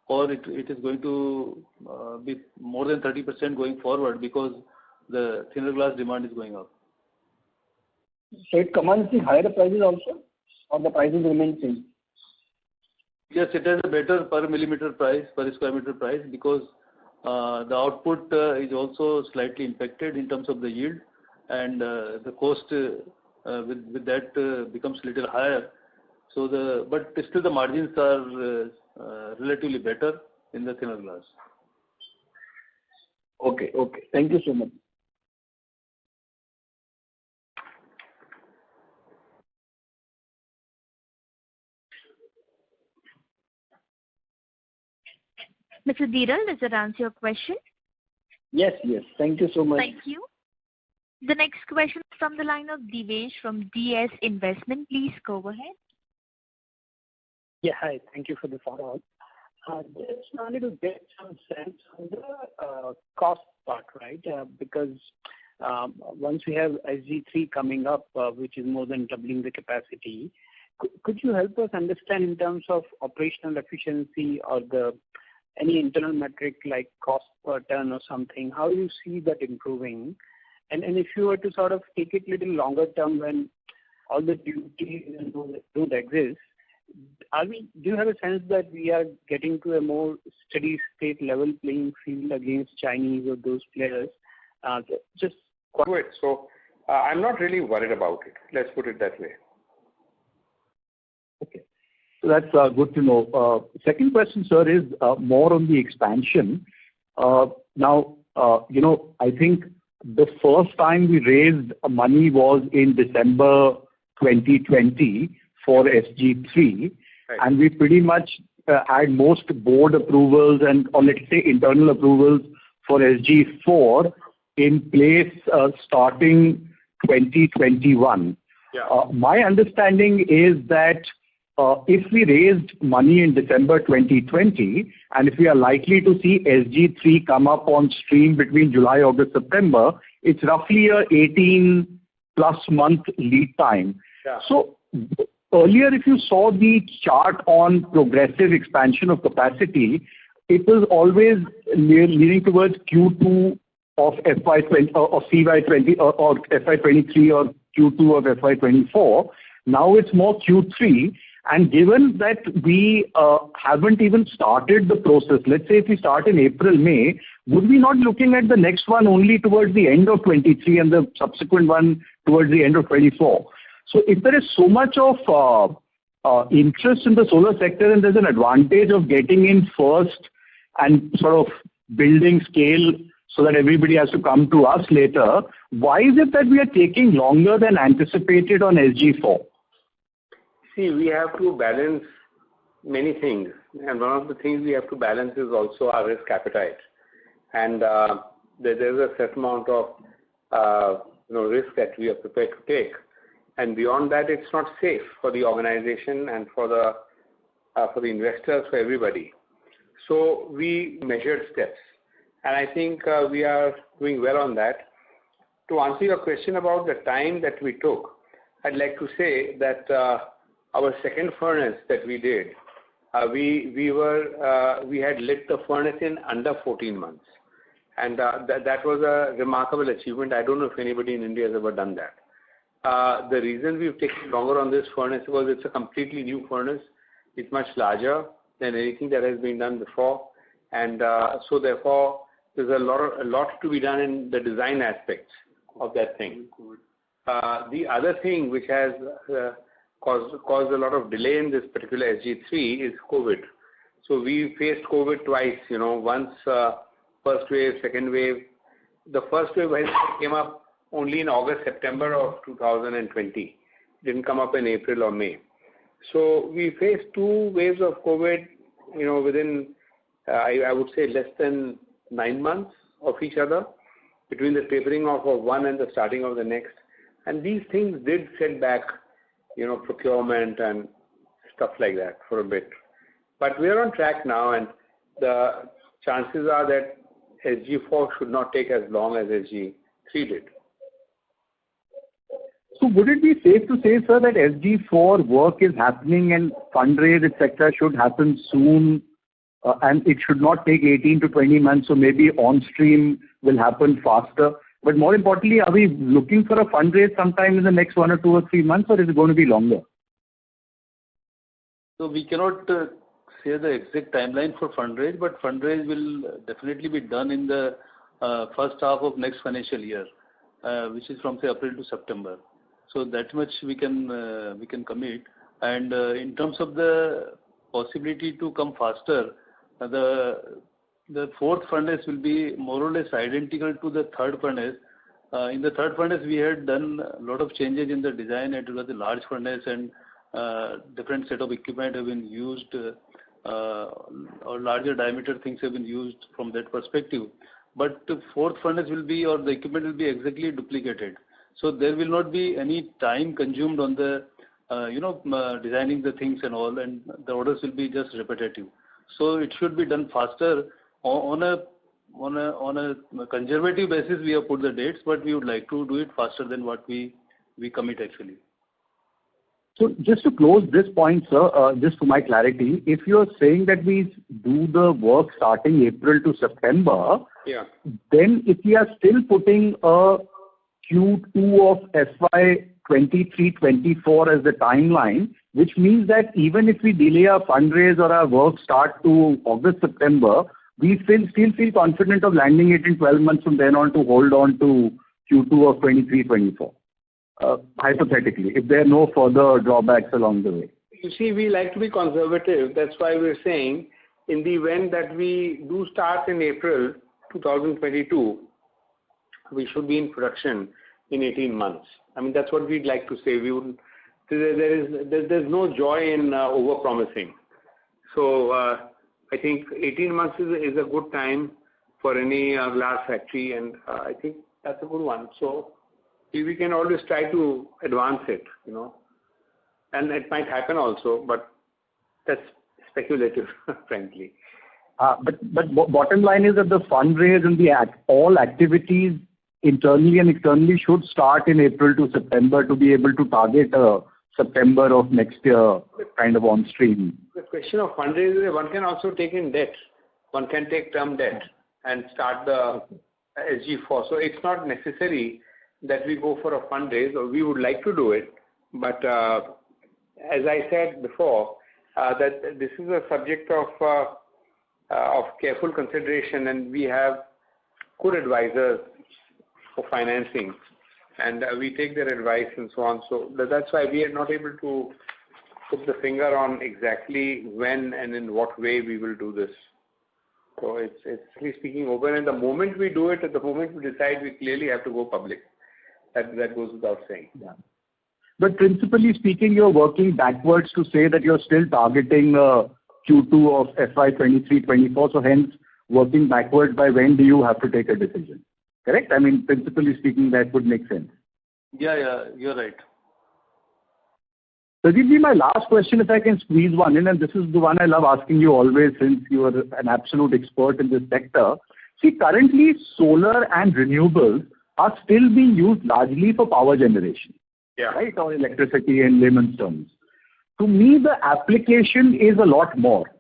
or it is going to be more than 30% going forward because the thinner glass demand is going up. So it commands the higher prices also, or the prices remain same? Yes, it has a better per millimeter price, per square meter price, because the output is also slightly impacted in terms of the yield, and the cost with that becomes a little higher. So but still the margins are relatively better in the thinner glass. Okay. Thank you so much. Mr. Dhiral, does that answer your question? Yes. Thank you so much. Thank you. The next question is from the line of Divesh from DS Investment. Please go ahead. Yeah, hi. Thank you for the follow-up. Just wanted to get some sense on the cost part, right? Because once we have SG3 coming up, which is more than doubling the capacity, could you help us understand in terms of operational efficiency or any internal metric like cost per ton or something, how you see that improving? And if you were to sort of take it a little longer term when all the duties don't exist, do you have a sense that we are getting to a more steady state level playing field against Chinese or those players? So I'm not really worried about it. Let's put it that way. Okay. So that's good to know. Second question, sir, is more on the expansion. Now, I think the first time we raised money was in December 2020 for SG3, right. And we pretty much had most board approvals or let's say internal approvals for SG4 in place starting 2021. Yeah. My understanding is that if we raised money in December 2020, and if we are likely to see SG3 come up on stream between July, August, September, it's roughly a 18+ month lead time. Yeah. So earlier, if you saw the chart on progressive expansion of capacity, it was always leaning towards Q2 of FY20 or CY20 or FY23 or Q2 of FY24. Now it's more Q3. And given that we haven't even started the process, let's say if we start in April, May, would we not looking at the next one only towards the end of 23 and the subsequent one towards the end of 24? So if there is so much of interest in the solar sector and there's an advantage of getting in first and sort of building scale so that everybody has to come to us later, why is it that we are taking longer than anticipated on SG4? See, we have to balance many things, and one of the things we have to balance is also our risk appetite. And there's a certain amount of risk that we are prepared to take, and beyond that, it's not safe for the organization and for the investors, for everybody. So we measured steps, and I think we are doing well on that. To answer your question about the time that we took, I'd like to say that our second furnace that we did, we had lit the furnace in under 14 months, and that was a remarkable achievement. I don't know if anybody in India has ever done that. The reason we've taken longer on this furnace was it's a completely new furnace. It's much larger than anything that has been done before, and so therefore there's a lot to be done in the design aspects of that thing. The other thing which has caused a lot of delay in this particular SG3 is COVID. So we faced COVID twice, once first wave, second wave. The first wave came up only in August, September of 2020. Didn't come up in April or May. So we faced two waves of COVID, within, I would say, less than 9 months of each other, between the tapering off of one and the starting of the next. And these things did set back procurement and stuff like that for a bit. But we're on track now, and the chances are that SG4 should not take as long as SG3 did. So would it be safe to say, sir, that SG4 work is happening and fundraise, etc., should happen soon, and it should not take 18 to 20 months, so maybe on-stream will happen faster? But more importantly, are we looking for a fundraise sometime in the next 1 or 2 or 3 months, or is it going to be longer? So we cannot say the exact timeline for fundraise, but fundraise will definitely be done in the first half of next financial year, which is from say April to September. So that much we can commit. And in terms of the possibility to come faster, the The fourth furnace will be more or less identical to the third furnace. In the third furnace, we had done a lot of changes in the design. It was a large furnace, and different set of equipment have been used, or larger diameter things have been used from that perspective. But the fourth furnace will be, or the equipment will be exactly duplicated. So there will not be any time consumed on the, designing the things and all, and the orders will be just repetitive. So it should be done faster. On a conservative basis, we have put the dates, but we would like to do it faster than what we commit actually. So just to close this point, sir, just for my clarity, if you are saying that we do the work starting April to September, then if we are still putting a Q2 of FY23-24 as the timeline, which means that even if we delay our fundraise or our work start to August, September, we still feel confident of landing it in 12 months from then on to hold on to Q2 of 23-24. Hypothetically, if there are no further drawbacks along the way. You see, we like to be conservative. That's why we're saying in the event that we do start in April 2022, we should be in production in 18 months. I mean, that's what we'd like to say. We would. There's no joy in over-promising. So I think 18 months is a good time for any glass factory, and I think that's a good one. So we can always try to advance it, and it might happen also, but that's speculative, frankly. But bottom line is that the fundraise and all activities internally and externally should start in April to September to be able to target September of next year kind of on stream. The question of fundraising, one can also take in debt. One can take term debt and start the SG4. So it's not necessary that we go for a fundraise, or we would like to do it. But as I said before, that this is a subject of careful consideration, and we have good advisors for financing, and we take their advice and so on. So that's why we are not able to put the finger on exactly when and in what way we will do this. So it's really speaking open, and the moment we do it, at the moment we decide, we clearly have to go public. That goes without saying. Yeah. But principally speaking, you're working backwards to say that you're still targeting Q2 of FY23-24. So hence, working backwards, by when do you have to take a decision? Correct? I mean, principally speaking, that would make sense. Yeah, you're right. Pradeep, my last question, if I can squeeze one in, and this is the one I love asking you always since you are an absolute expert in this sector. See, currently solar and renewables are still being used largely for power generation, right, or electricity in layman's terms. To me, the application is a lot more.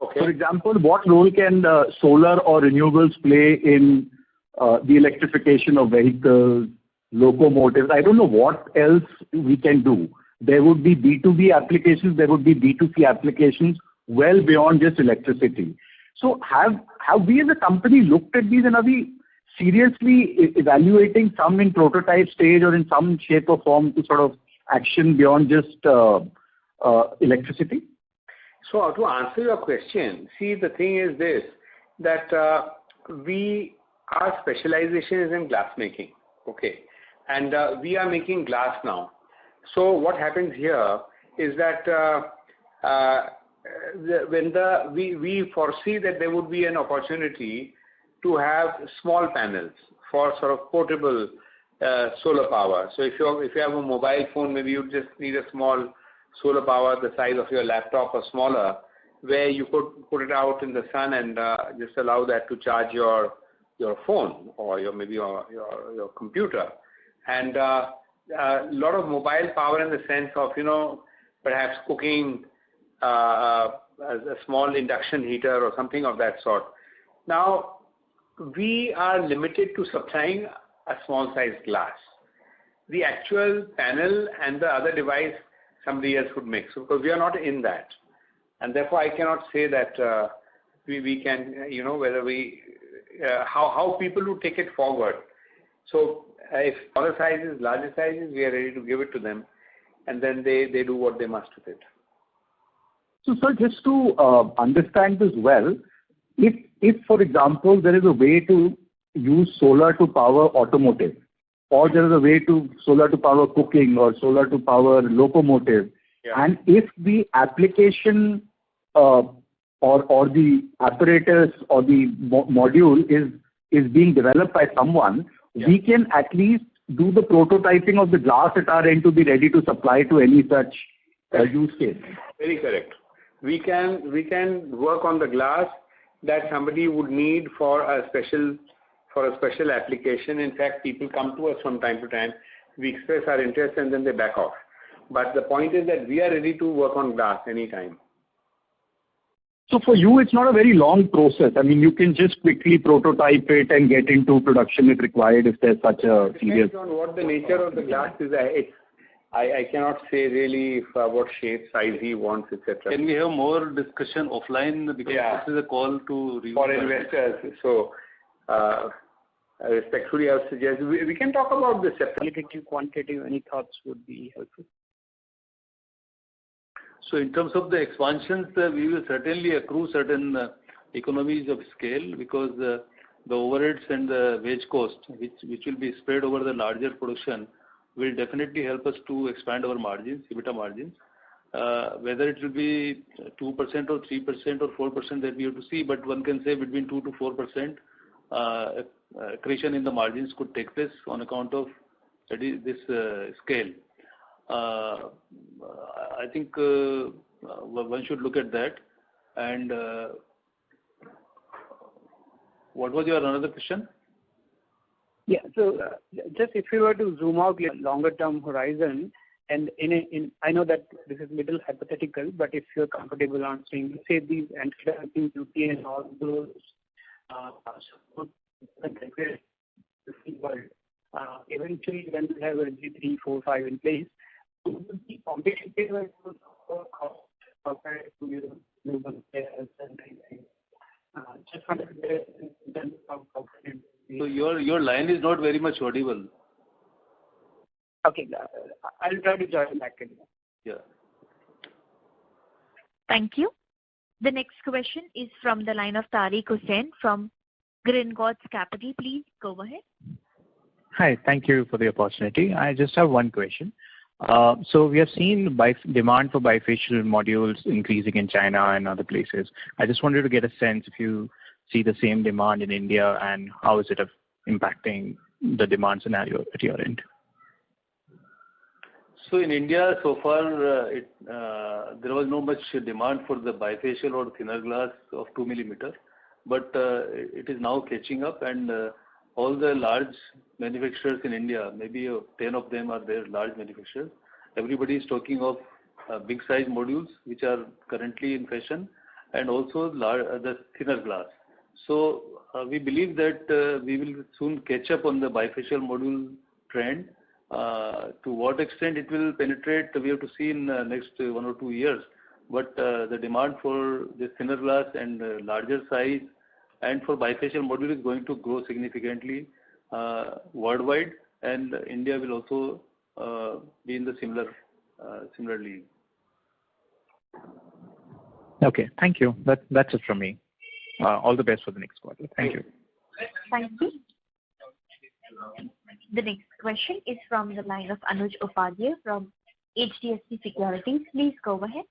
Okay. For example, what role can solar or renewables play in the electrification of vehicles, locomotives? I don't know what else we can do. There would be B2B applications, there would be B2C applications well beyond just electricity. So have we as a company looked at these, and are we seriously evaluating some in prototype stage or in some shape or form to sort of action beyond just electricity? So to answer your question, see, the thing is this, that our specialization is in glass making, okay, and we are making glass now. So what happens here is that we foresee that there would be an opportunity to have small panels for sort of portable solar power. So if you have a mobile phone, maybe you just need a small solar power the size of your laptop or smaller, where you could put it out in the sun and just allow that to charge your phone or your computer. And a lot of mobile power in the sense of, perhaps cooking a small induction heater or something of that sort. Now, we are limited to supplying a small size glass. The actual panel and the other device somebody else would make. So because we are not in that. And therefore I cannot say that we can, whether how people would take it forward. So if smaller sizes, larger sizes, we are ready to give it to them, and then they do what they must with it. So sir, just to understand this well, if for example there is a way to use solar to power automotive, or there is a way to solar to power cooking or solar to power locomotive, and if the application or the apparatus or the module is being developed by someone, we can at least do the prototyping of the glass at our end to be ready to supply to any such use case. Very correct. We can work on the glass that somebody would need for a special application. In fact, people come to us from time to time. We express our interest and then they back off. But the point is that we are ready to work on glass anytime. So for you, it's not a very long process. I mean, you can just quickly prototype it and get into production if required, if there's such a serious... Depends on what the nature of the glass is. I cannot say really what shape, size he wants, etc. Can we have more discussion offline, because this is a call to... For investors. So, respectfully, I would suggest we can talk about this. Qualitative, quantitative, any thoughts would be helpful. So in terms of the expansions, we will certainly accrue certain economies of scale, because the overheads and the wage cost, which will be spread over the larger production, will definitely help us to expand our margins, EBITDA margins. Whether it will be 2% or 3% or 4% that we have to see, but one can say between 2 to 4% accretion in the margins could take place on account of this scale. I think one should look at that. And what was your another question? Yeah, so just if you were to zoom out longer term horizon, and I know that this is little hypothetical, but if you're comfortable answering, say these anti-dumping duty and all those eventually when we have a G3, 4, 5 in place, would be competitive compared to global players and just wanted to So your line is not very much audible. Okay, I'll try to join back in. Yeah. Thank you. The next question is from the line of Tariq Hussain from Gringotts Capital. Please go ahead. Hi, thank you for the opportunity. I just have one question. So we have seen demand for bifacial modules increasing in China and other places. I just wanted to get a sense if you see the same demand in India, and how is it impacting the demand scenario at your end? So in India, so far, there was no much demand for the bifacial or thinner glass of 2 millimeter, but it is now catching up, and all the large manufacturers in India, maybe 10 of them are there, large manufacturers. Everybody is talking of big size modules, which are currently in fashion, and also the thinner glass. So we believe that we will soon catch up on the bifacial module trend. To what extent it will penetrate, we have to see in the next 1 or 2 years. But the demand for the thinner glass and larger size and for bifacial module is going to grow significantly worldwide, and India will also be in the similar league. Okay, thank you. That's it from me. All the best for the next quarter. Thank you. Thank you. The next question is from the line of Anuj Upadhyay from HDFC Securities. Please go ahead.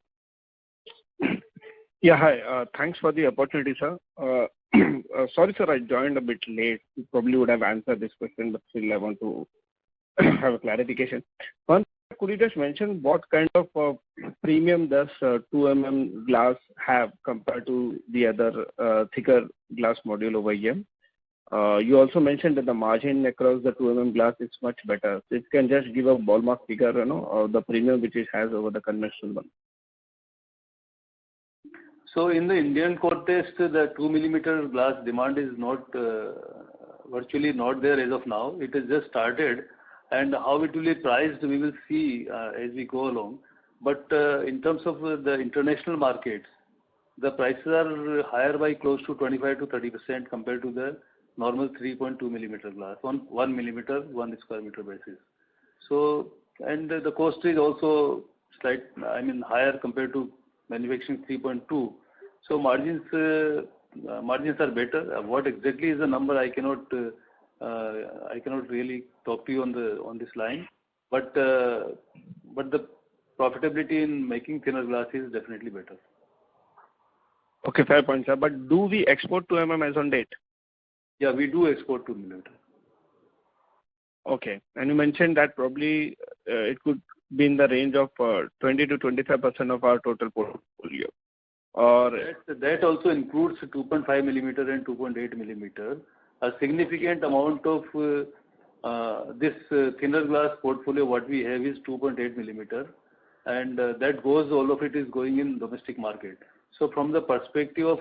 Yeah, hi. Thanks for the opportunity, sir. Sorry, sir, I joined a bit late. You probably would have answered this question, but still I want to have a clarification. One, could you just mention what kind of premium does 2 mm glass have compared to the other thicker glass module over here? You also mentioned that the margin across the 2 mm glass is much better. So if you can just give a ballpark figure, of the premium which it has over the conventional one. So in the Indian context, the 2 millimeter glass demand is not virtually not there as of now. It has just started, and how it will be priced, we will see as we go along. But in terms of the international markets, the prices are higher by close to 25 to 30% compared to the normal 3.2 millimeter glass on 1 millimeter 1 square meter basis. So, and the cost is also higher compared to manufacturing 3.2. So margins margins are better. What exactly is the number? I cannot really talk to you on this line. But the profitability in making thinner glass is definitely better. Okay, fair point, sir. But do we export to as on date? Yeah, we do export to millimeter. Okay. And you mentioned that probably it could be in the range of 20 to 25% of our total portfolio. Or that also includes 2.5 millimeter and 2.8 millimeter. A significant amount of this thinner glass portfolio, what we have is 2.8 millimeter, and that goes, all of it is going in domestic market. So from the perspective of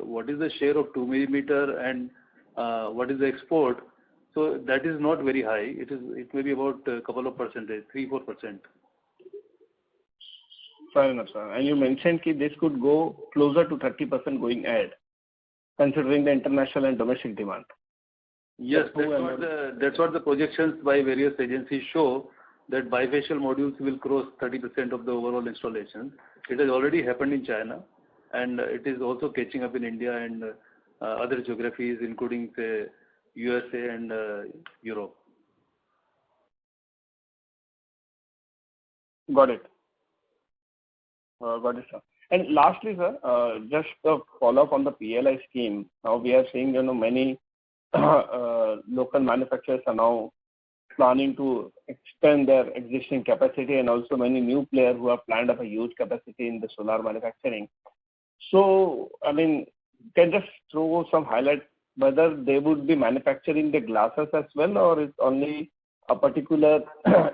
what is the share of 2 millimeter and what is the export, so that is not very high. It may be about a couple of percentage, 3-4%. Fair enough, sir. And you mentioned that this could go closer to 30% going ahead, considering the international and domestic demand. Yes, that's what the projections by various agencies show, that bifacial modules will cross 30% of the overall installation. It has already happened in China, and it is also catching up in India and other geographies, including, say, USA and Europe. Got it. Got it, sir. And lastly, sir, just a follow-up on the PLI scheme. Now we are seeing, many local manufacturers are now planning to extend their existing capacity, and also many new players who have planned up a huge capacity in the solar manufacturing. So, I mean, can just throw some highlight whether they would be manufacturing the glasses as well, or it's only a particular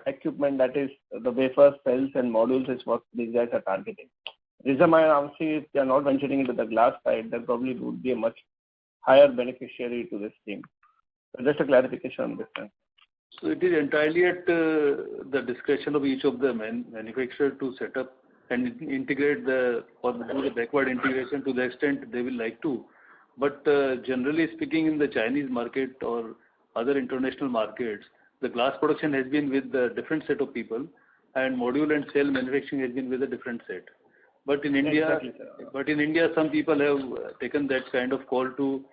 equipment, that is the wafer cells and modules, is what these guys are targeting. Reason why I'm asking, if they are not venturing into the glass side, that probably would be a much higher beneficiary to this scheme. So just a clarification on this one. So it is entirely at the discretion of each of the manufacturer to set up and integrate do the backward integration to the extent they will like to. But generally speaking, in the Chinese market or other international markets, the glass production has been with a different set of people, and module and cell manufacturing has been with a different set. But in India, some people have taken that kind of call to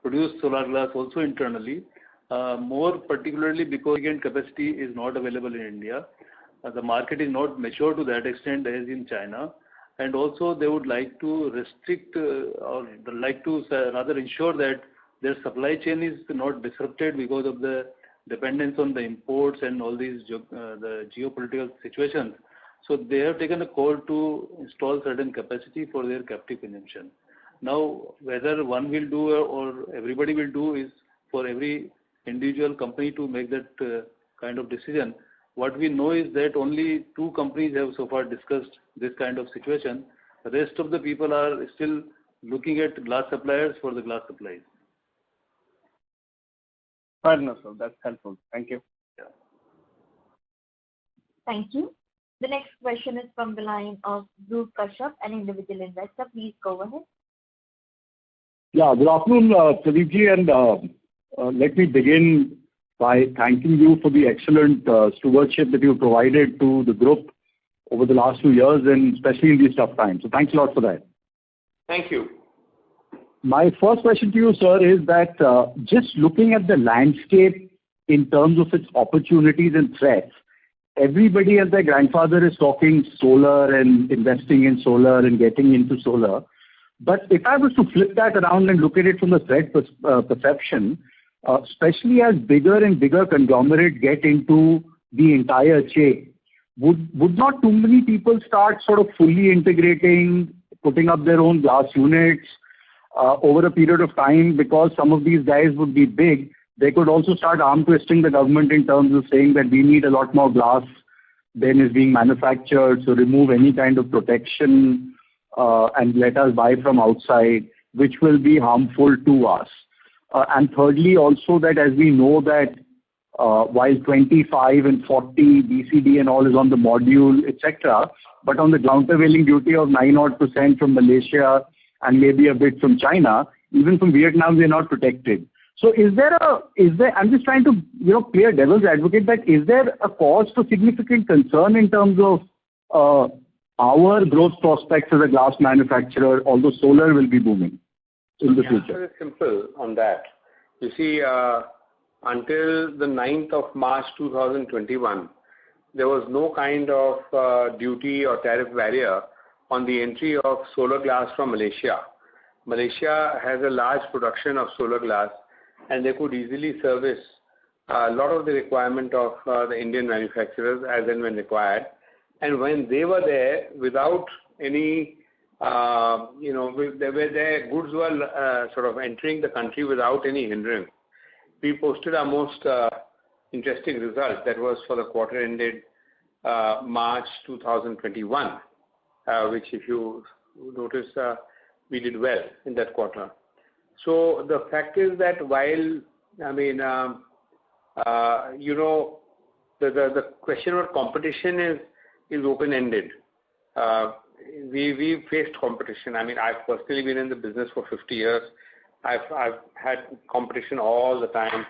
produce solar glass also internally. More particularly because capacity is not available in India. The market is not mature to that extent as in China, and also they would like to restrict or like to rather ensure that their supply chain is not disrupted because of the dependence on the imports and all these the geopolitical situations. So they have taken a call to install certain capacity for their captive consumption. Now, whether one will do or everybody will do is for every individual company to make that kind of decision. What we know is that only 2 companies have so far discussed this kind of situation. The rest of the people are still looking at glass suppliers for the glass supplies. Fair enough, sir. That's helpful. Thank you. Yeah. Thank you. The next question is from the line of Dhruv Kashyap, an individual investor. Please go ahead. Yeah, good afternoon, Pradeep ji, and let me begin by thanking you for the excellent stewardship that you provided to the group over the last few years, and especially in these tough times. So thanks a lot for that. Thank you. My first question to you, sir, is that just looking at the landscape in terms of its opportunities and threats, everybody as their grandfather is talking solar and investing in solar and getting into solar. But if I was to flip that around and look at it from the threat perception, especially as bigger and bigger conglomerates get into the entire chain, would not too many people start sort of fully integrating, putting up their own glass units over a period of time? Because some of these guys would be big, they could also start arm twisting the government in terms of saying that we need a lot more glass than is being manufactured, so remove any kind of protection and let us buy from outside, which will be harmful to us. And thirdly, also that as we know that while 25 and 40 BCD and all is on the module, etc., but on the countervailing duty of 9% from Malaysia and maybe a bit from China, even from Vietnam, we are not protected. So is there, I'm just trying to, play devil's advocate, that is there a cause for significant concern in terms of our growth prospects as a glass manufacturer, although solar will be booming? in the The future? answer is simple on that. You see, until the 9th of March 2021, there was no kind of duty or tariff barrier on the entry of solar glass from Malaysia. Malaysia has a large production of solar glass, and they could easily service a lot of the requirement of the Indian manufacturers as and when required. And when they were there, without any, their goods were sort of entering the country without any hindrance. We posted our most interesting result. That was for the quarter ended March 2021, which, if you notice, we did well in that quarter. So the fact is that while, the question of competition is open-ended. We faced competition. I've personally been in the business for 50 years. I've had competition all the time.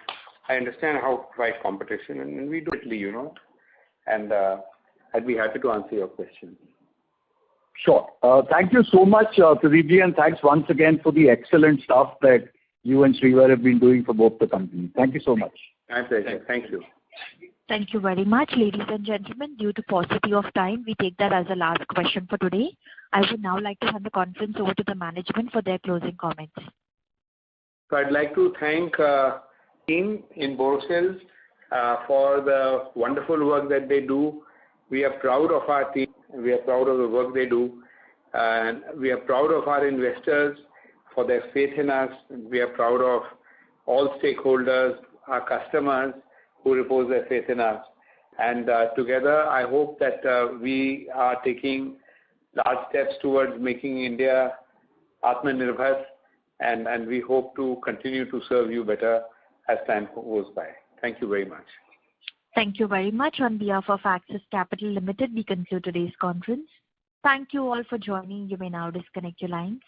I understand how to fight competition, and we do it, and I'd be happy to answer your question. Sure. Thank you so much, Pradeep, and thanks once again for the excellent stuff that you and Srivar have been doing for both the companies. Thank you so much. My pleasure. Thank you. Thank you very much, ladies and gentlemen. Due to paucity of time, we take that as the last question for today. I would now like to hand the conference over to the management for their closing comments. So I'd like to thank team in Borosil for the wonderful work that they do. We are proud of our team. We are proud of the work they do. And we are proud of our investors for their faith in us. We are proud of all stakeholders, our customers who repose their faith in us. And together, I hope that we are taking large steps towards making India Atmanirbhar, and we hope to continue to serve you better as time goes by. Thank you very much. Thank you very much. On behalf of Axis Capital Limited, we conclude today's conference. Thank you all for joining. You may now disconnect your lines.